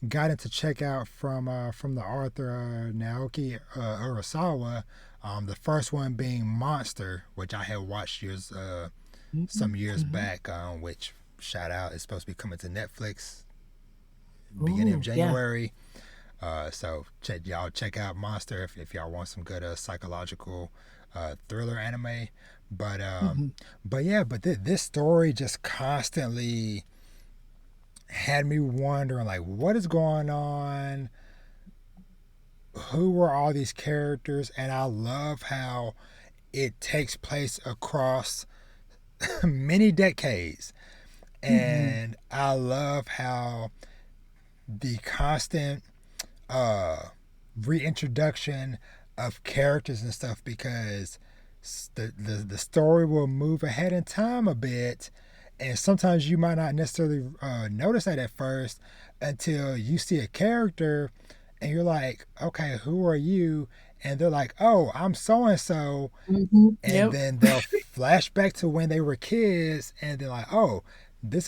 gotten to check out from the author Naoki Urasawa. The first one being Monster, which I had watched some Mhm, years mhm. back. Which shout out is supposed to be coming to Netflix beginning of Ooh, yeah. January. So check out Monster if y'all want some good psychological thriller anime. But Mhm, this story just constantly had me wondering like what is going on, who were all these characters, and I love how it takes place across many decades, mhm. and I love how the constant uh reintroduction of characters and stuff because The story will move ahead in time a bit, and sometimes you might not necessarily notice that at first until you see a character and you're like, okay, who are you? And they're like, oh, I'm so and so. And Yep. then they'll flash back to when they were kids, and they're like, oh, this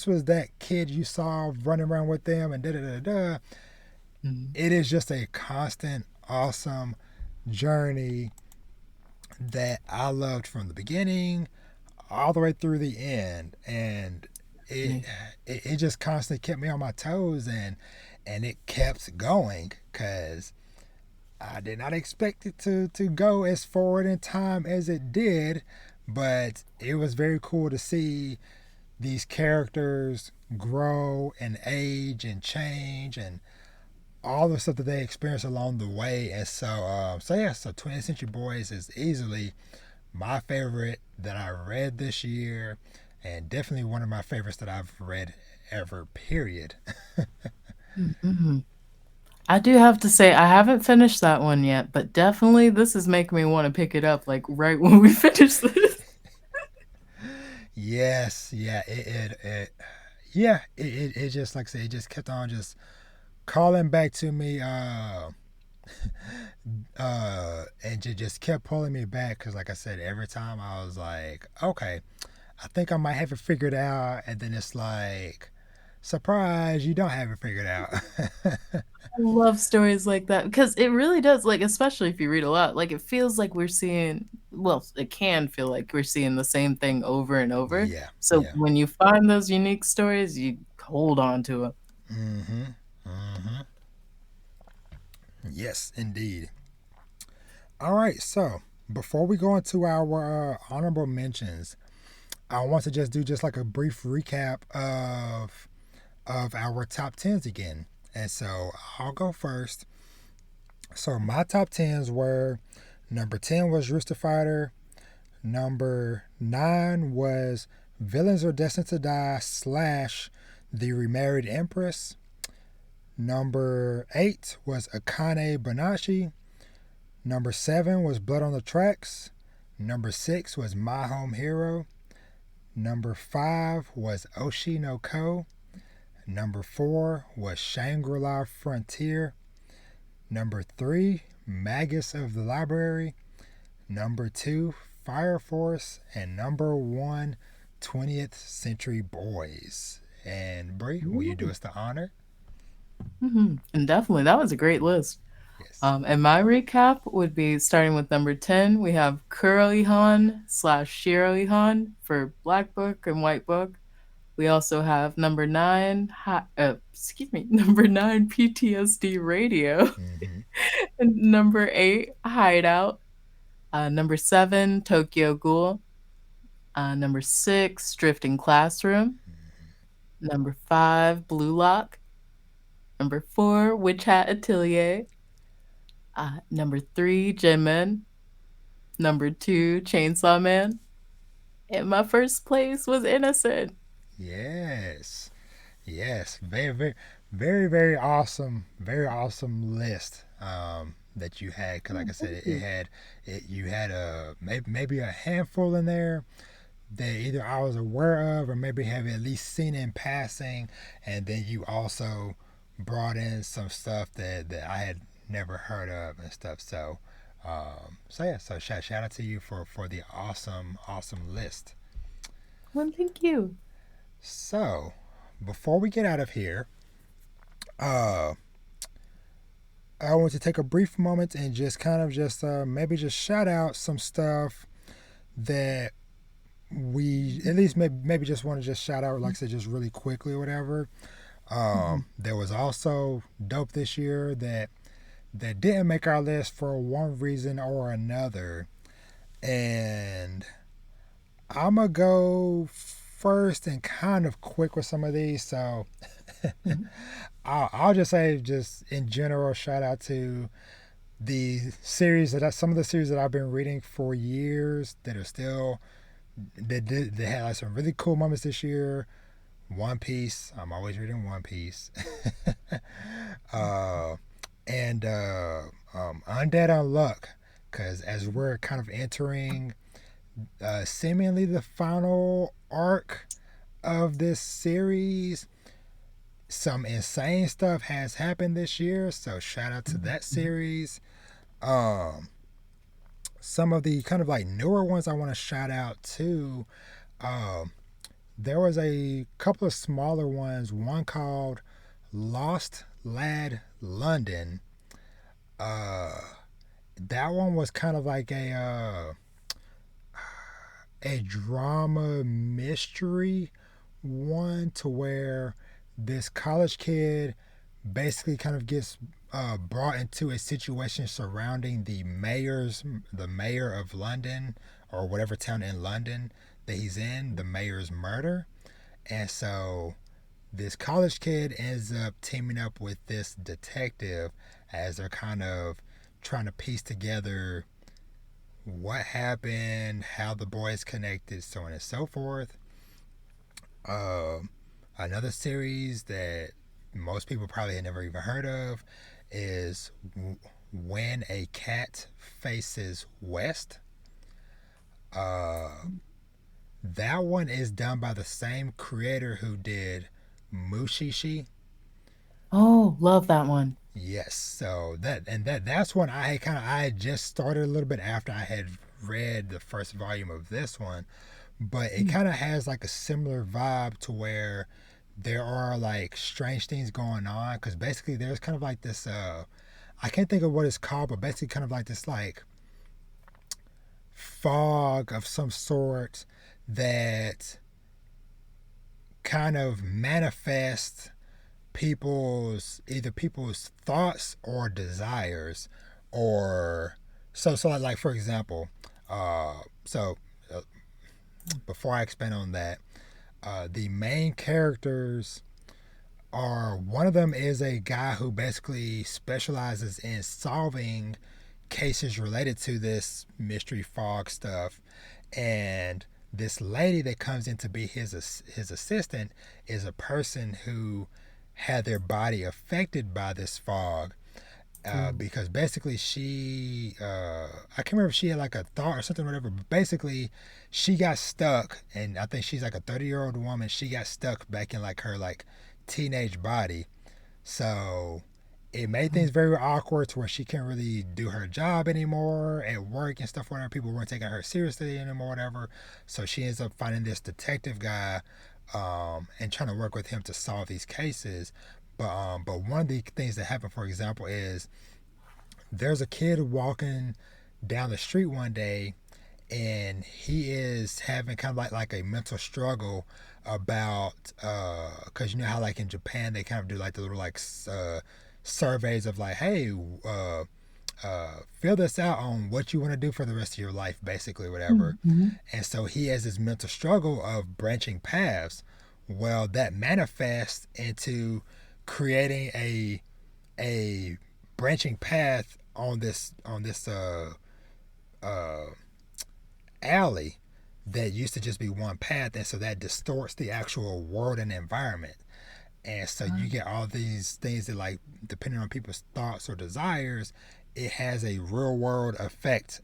was that kid you saw running around with them, and da da da da. Mhm. It is just a constant, awesome journey that I loved from the beginning all the way through the end, and it Definitely. it just constantly kept me on my toes, and it kept going because I did not expect it to go as forward in time as it did, but it was very cool to see these characters grow and age and change and all the stuff that they experience along the way. And so 20th Century Boys is easily my favorite that I read this year, and definitely one of my favorites that I've read ever. Period. Mhm. I do have to say I haven't finished that one yet, but definitely this is making me wanna pick it up, like, right when we finish this. Yes, yeah, yeah, it just like I said, it just kept on just calling back to me, and just kept pulling me back because, like I said, every time I was like, okay, I think I might have it figured out, and then it's like, surprise, you don't have it figured out. I love stories like that because it really does, like, especially if you read a lot, like, it feels like we're seeing well, it can feel like we're seeing the same thing over and over. Yeah, So yeah. when you find those unique stories, you hold on to 'em. Mm-hmm. Mm-hmm. Yes, indeed. All right, so before we go into our honorable mentions, I want to just do just like a brief recap of our top tens again. And so I'll go first. So my top tens were number 10 was Rooster Fighter, number 9 was Villains Are Destined to Die slash The Remarried Empress, number 8 was Akane Banashi, number 7 was Blood on the Tracks, number 6 was My Home Hero, number 5 was Oshi no Ko, number 4 was Shangri La Frontier, number 3 Magus of the Library, number 2 Fire Force, and number 1 20th Century Boys. And Bree, will you do Ooh. us the honor? Mhm, and definitely, that was a great list. Yes. And my recap would be starting with number 10, we have Kuro-ihan/Shiro-ihan for Black Book and White Book. We also have number 9, excuse me, number 9, PTSD Radio, Mm-hmm. and number 8, Hideout, number 7, Tokyo Ghoul, number 6, Drifting Classroom, number 5, Blue Lock, number 4, Witch Hat Atelier, number 3, Jinmen, number 2, Chainsaw Man, and my first place was Innocent. Yes. Yes. Very very awesome list that you had. Cause like Oh, I said, thank it you. had you had maybe a handful in there that either I was aware of or maybe have at least seen in passing, and then you also brought in some stuff that I had never heard of and stuff. So shout out to you for the awesome list. Well, thank you. So before we get out of here, uh, I want to take a brief moment and just kind of just maybe just shout out some stuff that we at least maybe just want to just shout out, like I said, just really quickly or whatever. Mhm. There was also dope this year that didn't make our list for one reason or another, and I'm gonna go first and kind of quick with some of these. So Mhm. I'll just say, just in general, shout out to the series some of the series that I've been reading for years that are still that had like some really cool moments this year. One Piece. I'm always reading One Piece. uh, and Undead Unluck, because as we're kind of entering seemingly the final arc of this series, some insane stuff has happened this year. So shout out to that Mhm. series. Um, some of the kind of like newer ones I want to shout out too. Um, there was a couple of smaller ones. One called Lost Lad London. Uh, that one was kind of like a drama mystery one to where this college kid basically kind of gets brought into a situation surrounding the mayor of London or whatever town in London that he's in, the mayor's murder. And so this college kid ends up teaming up with this detective as they're kind of trying to piece together what happened, how the boys connected, so on and so forth. Um, Another series that most people probably had never even heard of is When a Cat Faces West. Uh, that one is done by the same creator who did Mushishi. Oh, love that one. Yes, so that's one I had just started a little bit after I had read the first volume of this one, but it Mm. kind of has like a similar vibe to where there are like strange things going on because basically there's kind of like this I can't think of what it's called, but basically kind of like this like fog of some sort that kind of manifests people's thoughts or desires or so like for example so before I expand on that, the main characters are one of them is a guy who basically specializes in solving cases related to this mystery fog stuff, and this lady that comes in to be his assistant is a person who had their body affected by this fog, Ooh. because basically I can't remember if she had like a thought or something or whatever, but basically she got stuck, and I think she's like a 30-year-old woman. She got stuck back in like her like teenage body, so it made things Mm. very awkward to where she can't really do her job anymore at work and stuff. Whatever, people weren't taking her seriously anymore, whatever. So she ends up finding this detective guy, and trying to work with him to solve these cases. But one of the things that happened, for example, is there's a kid walking down the street one day, and he is having kind of like a mental struggle about because you know how like in Japan they kind of do like the little like surveys of like, hey, fill this out on what you want to do for the rest of your life, basically, whatever. Mhm. And so he has this mental struggle of branching paths. Well, that manifests into creating a branching path on this uh alley that used to just be one path, and so that distorts the actual world and environment. And so you get all these things that, like, depending on people's thoughts or desires, it has a real world effect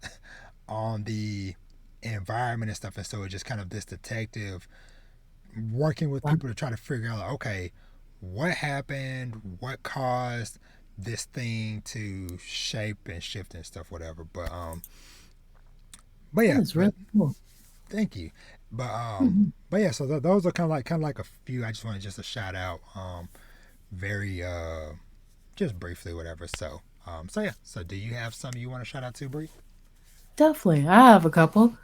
on the environment and stuff. And so it's just kind of this detective working with Wow. people to try to figure out, like, okay, what happened, what caused this thing to shape and shift and stuff, whatever. But That yeah, is really cool. thank you. But Mhm. yeah, so those are kind of like a few. I just wanted just to shout out, very just briefly, whatever. So yeah. So do you have some you want to shout out to, Bree? Definitely, I have a couple.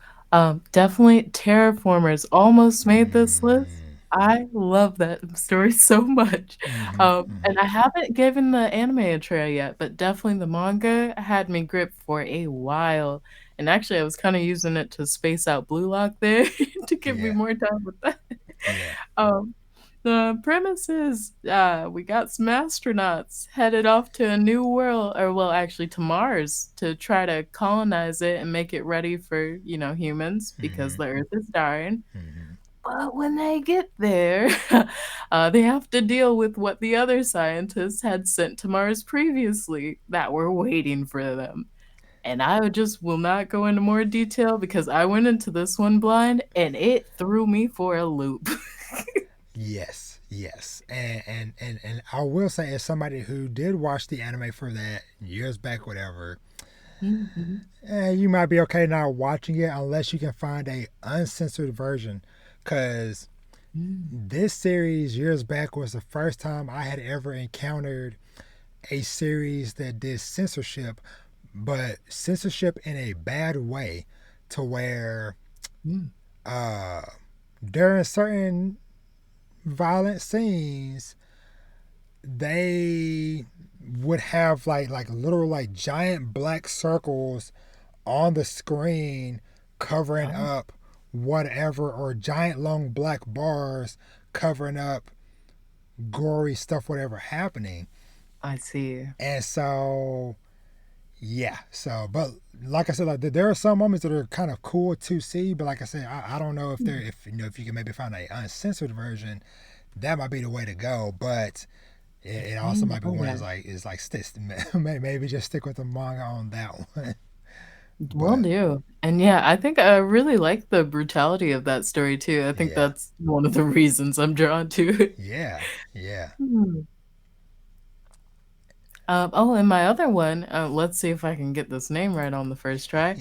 Definitely Terraformers almost made this list. Mm, I love that story so much. mm-hmm, mm-hmm. And I haven't given the anime a try yet, but definitely the manga had me gripped for a while. And actually, I was kinda using it to space out Blue Lock there to give me Yeah, more time with that. yeah. Um, the premise is, we got some astronauts headed off to a new world, or well, actually to Mars, to try to colonize it and make it ready for, humans because Mm-hmm, the Earth is dying. mm-hmm. But when they get there, they have to deal with what the other scientists had sent to Mars previously that were waiting for them. And I just will not go into more detail because I went into this one blind and it threw me for a loop. Yes, yes, and I will say, as somebody who did watch the anime for that years back, whatever, Mhm. you might be okay not watching it unless you can find a uncensored version, because Mm. this series years back was the first time I had ever encountered a series that did censorship, but censorship in a bad way, to where Mm. uh, during certain violent scenes, they would have like literal like giant black circles on the screen covering Oh, up whatever, or giant long black bars covering up gory stuff, whatever happening. I see. And so yeah, so but like I said, like there are some moments that are kind of cool to see, but like I said, I don't know if there, Mm. if you know, if you can maybe find a uncensored version, that might be the way to go. But it also Mm, might be one okay. is like maybe just stick with the manga on that one. Will But do. And yeah, I think I really like the brutality of that story too. I think yeah, that's one of the reasons I'm drawn to it. yeah, yeah, Hmm. Oh, and my other one, let's see if I can get this name right on the first try.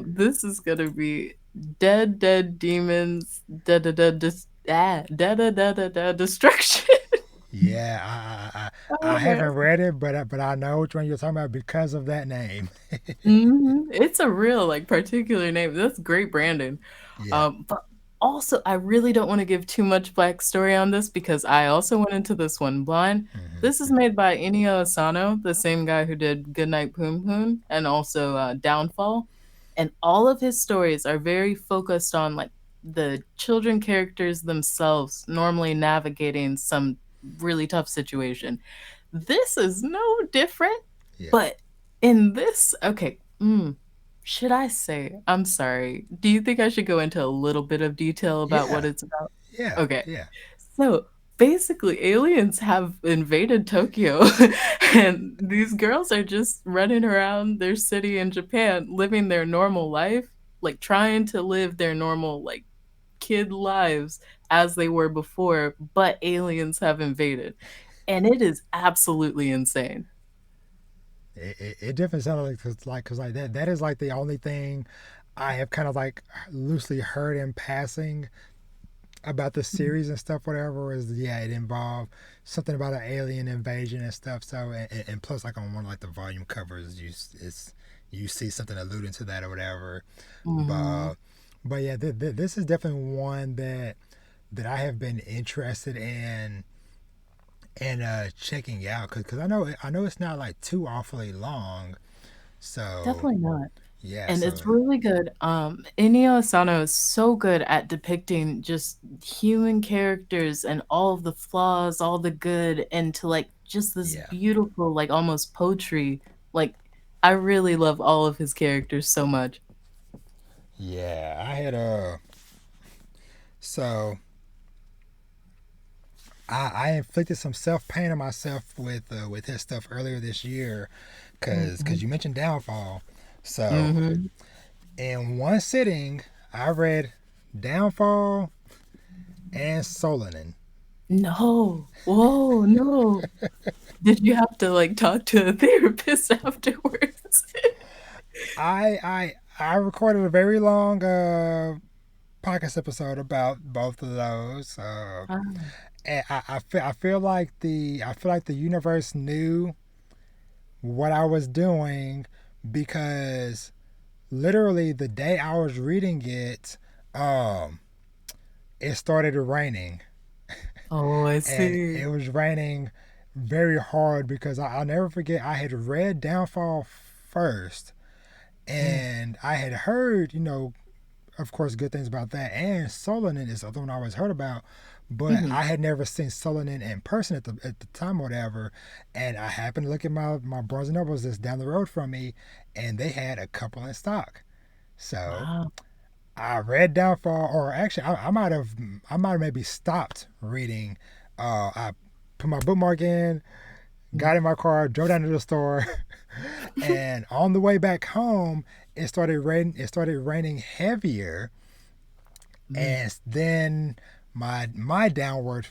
This is gonna be Dead Dead Demons da da da da da da da da destruction. yeah. I Oh man. haven't read it, but I know which one you're talking about because of that name. Mhm. It's a real, like, particular name. That's great branding. Yeah. But also, I really don't wanna give too much backstory on this because I also went into this one blind. This is Hmm. made by Inio Asano, the same guy who did Goodnight Poon Poon and also, Downfall, and all of his stories are very focused on, like, the children characters themselves normally navigating some really tough situation. This is no different, Yeah. but in this okay, should I say I'm sorry. Do you think I should go into a little bit of detail about what Yeah. it's about? Yeah. Okay. Yeah. So, basically, aliens have invaded Tokyo, and these girls are just running around their city in Japan, living their normal life, like, trying to live their normal, like, kid lives as they were before, but aliens have invaded, and it is absolutely insane. It definitely sounded like, cause like that is like the only thing I have kind of like loosely heard in passing about the Mhm. series and stuff, whatever, is yeah, it involved something about an alien invasion and stuff. So and plus, like on one of like the volume covers, you see something alluding to that or whatever. But Mhm. but yeah, this is definitely one that I have been interested in and checking out, because I know it's not like too awfully long. So Definitely not. yeah, And so it's really good. Inio Asano is so good at depicting just human characters and all of the flaws, all the good, into like just this yeah, beautiful, like almost poetry. Like I really love all of his characters so much. yeah. I had so I inflicted some self pain on myself with his stuff earlier this year, cause Mhm. you mentioned Downfall. So Mhm. in one sitting, I read Downfall and Solonin. No. Whoa, no. Did you have to like talk to a therapist afterwards? I recorded a very long podcast episode about both of those. Ah. And I feel like the universe knew what I was doing, because literally the day I was reading it, um, it started raining, Oh, I and see. it was raining very hard, because I'll never forget, I had read Downfall first, Mm. and I had heard, of course, good things about that. And Solonin is the other one I always heard about, but Mhm. I had never seen Solonin in person at the time, or whatever. And I happened to look at my Barnes and Nobles that's down the road from me, and they had a couple in stock. So Wow. I read Downfall, or actually, I might have maybe stopped reading. I put my bookmark in, got in my car, drove down to the store, and on the way back home, it started raining. It started raining heavier, Mm. and then my downward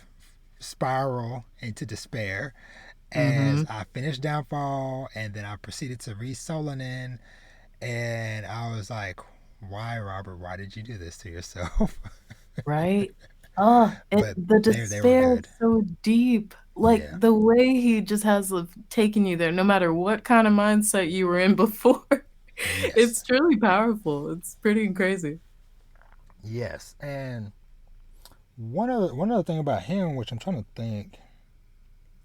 spiral into despair as Mhm. I finished Downfall, and then I proceeded to read Solonin, and I was like, "Why, Robert? Why did you do this to yourself?" Right? Oh, it But the they were despair is good. so deep. Like, Yeah. the way he just has of taking you there, no matter what kinda mindset you were in before. Yes. It's truly powerful. It's pretty crazy. Yes. And one other thing about him, which I'm trying to think,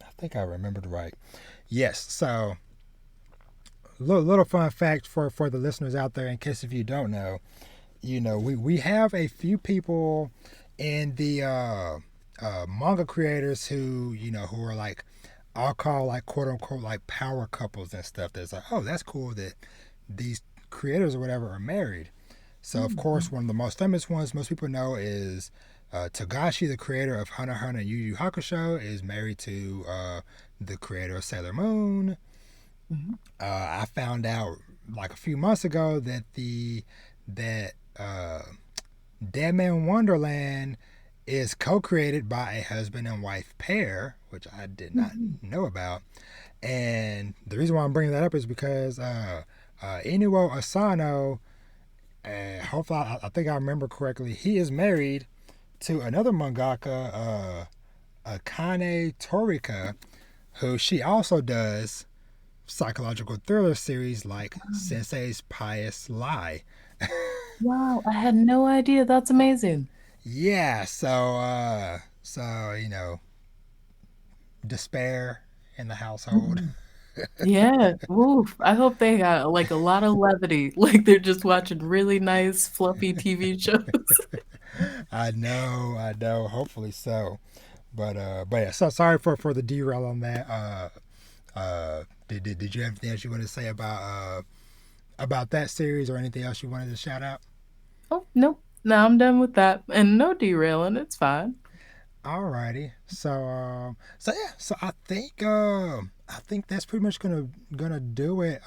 I think I remembered right. Yes. So little fun fact for the listeners out there, in case if you don't know, we have a few people in the manga creators who who are like, I'll call like quote unquote like power couples and stuff. That's like, oh, that's cool that these creators or whatever are married. So of course, Mhm. one of the most famous ones most people know is Togashi, the creator of Hunter x Hunter and Yu Yu Hakusho, is married to the creator of Sailor Moon. Mhm. I found out like a few months ago that that Dead Man Wonderland is co-created by a husband and wife pair, which I did not Mhm. know about. And the reason why I'm bringing that up is because Inuo Asano, hopefully I think I remember correctly, he is married to another mangaka, Akane Torika, who she also does psychological thriller series like Sensei's Pious Lie. Wow, I had no idea. That's amazing. Yeah, so despair in the household. Mhm. Yeah, oof. I hope they got, like, a lot of levity, like, they're just watching really nice, fluffy TV shows. I know. Hopefully so. But yeah. So sorry for the derail on that. Did you have anything else you want to say about that series or anything else you wanted to shout out? Oh, nope. Now I'm done with that, and no derailing, it's fine. Alrighty. So yeah. So I think that's pretty much gonna do it.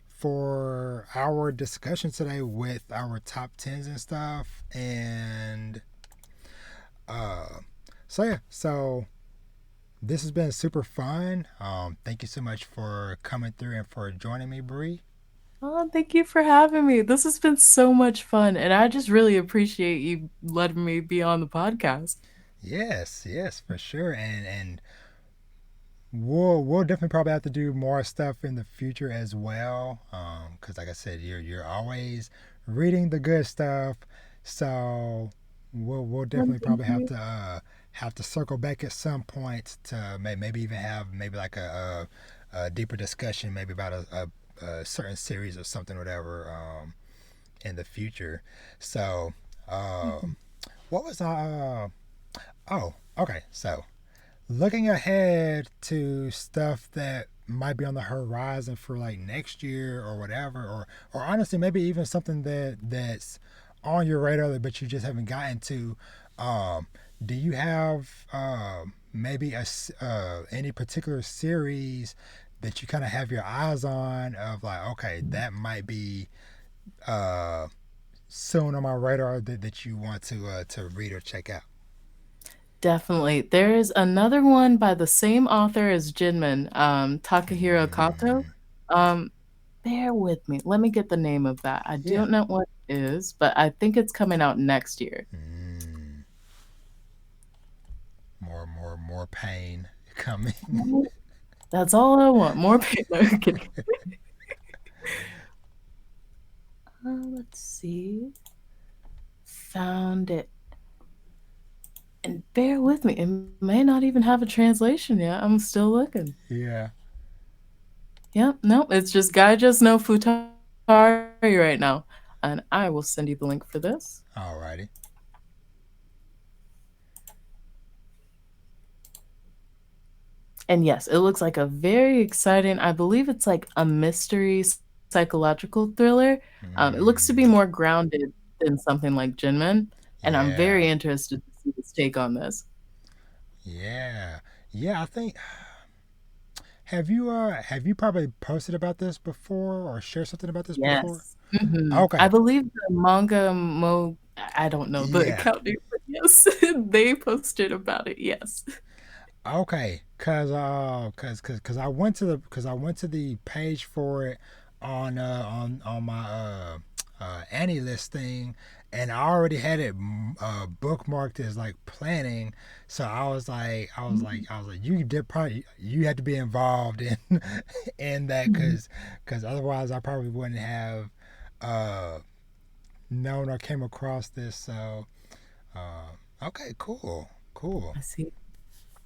For our discussion today with our top tens and stuff. And uh, so yeah, so this has been super fun. Thank you so much for coming through and for joining me, Bree. Oh, thank you for having me. This has been so much fun, and I just really appreciate you letting me be on the podcast. Yes, yes, for sure. And we'll definitely probably have to do more stuff in the future as well. Because like I said, you're always reading the good stuff. So we'll Well, definitely thank probably you. have to circle back at some point to maybe even have maybe like a deeper discussion maybe about a certain series or something whatever in the future. So Mhm. what was oh, okay, so looking ahead to stuff that might be on the horizon for like next year or whatever, or honestly maybe even something that's on your radar but you just haven't gotten to. um do you have maybe any particular series that you kind of have your eyes on of like, okay, that might be uh soon on my radar that you want to read or check out? Definitely. There is another one by the same author as Jinmin, Takahiro Kato. Mm, Um, bear with me. Let me get the name of that. I yeah. don't know what it is, but I think it's coming out next year. Mm. More pain coming. Right? That's all I want, more pain. No, I'm kidding. Let's see. Found it. And bear with me, it may not even have a translation yet. I'm still looking. Yeah. Yep, nope, it's just Gaijus no Futari right now. And I will send you the link for this. Alrighty. And yes, it looks like a very exciting, I believe it's like a mystery psychological thriller. It looks to be Mm. more grounded than something like Jinman, and I'm very Yeah. interested to see his take on this. Yeah. Yeah. I think. have you probably posted about this before or shared something about this before? Yes. I Okay. believe the manga mo I don't know the Yeah. account name, but yes, they posted about it, yes. Okay. Cause I went to the page for it on my Annie list thing, and I already had it bookmarked as like planning. So Mm. I was like, you did probably you had to be involved in in that, Mhm. cause otherwise I probably wouldn't have uh known or came across this. So okay, cool. I see.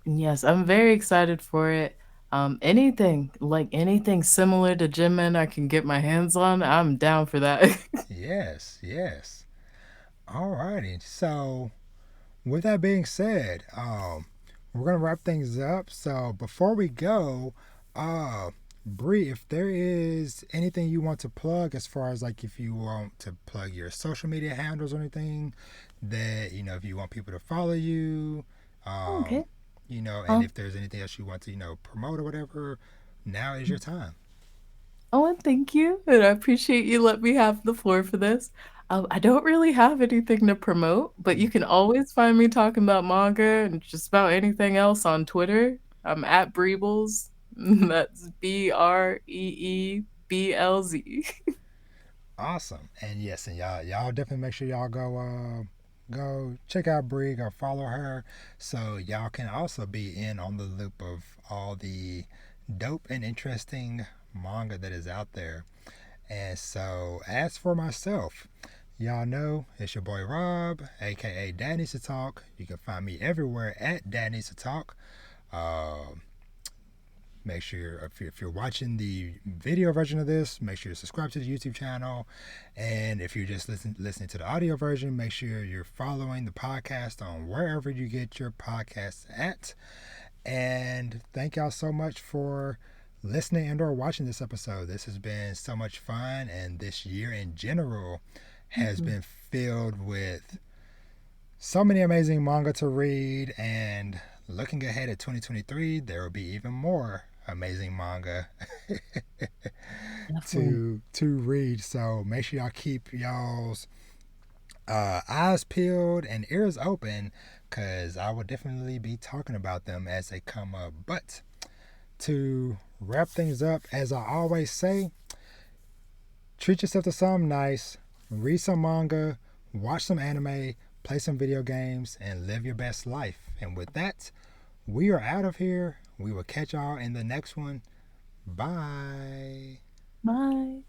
Yes, I'm very excited for it. Anything similar to Gym Man I can get my hands on, I'm down for that. Yes. Alrighty. So with that being said, we're gonna wrap things up. So before we go, uh, Bree, if there is anything you want to plug, as far as like if you want to plug your social media handles or anything that if you want people to follow you, um, Okay. and Um, if there's anything else you want to promote or whatever, now is your time. oh, and thank you, and I appreciate you let me have the floor for this. I don't really have anything to promote, but you can always find me talking about manga and just about anything else on Twitter. I'm at Breebles. That's BreeBlz. Awesome. And yes, and y'all definitely make sure y'all go check out Brie, go follow her, so y'all can also be in on the loop of all the dope and interesting manga that is out there. And so as for myself, y'all know it's your boy Rob, aka Dad Needs to Talk. You can find me everywhere at Dad Needs to Talk. Uh, Make sure if you're watching the video version of this, make sure you subscribe to the YouTube channel. And if you're just listening to the audio version, make sure you're following the podcast on wherever you get your podcasts at. And thank y'all so much for listening and or watching this episode. This has been so much fun, and this year in general has Mhm. been filled with so many amazing manga to read, and looking ahead at 2023, there will be even more amazing manga Definitely. to read. So make sure y'all keep y'all's eyes peeled and ears open, because I will definitely be talking about them as they come up. But to wrap things up, as I always say, treat yourself to something nice, read some manga, watch some anime, play some video games, and live your best life. And with that, we are out of here. We will catch y'all in the next one. Bye. Bye.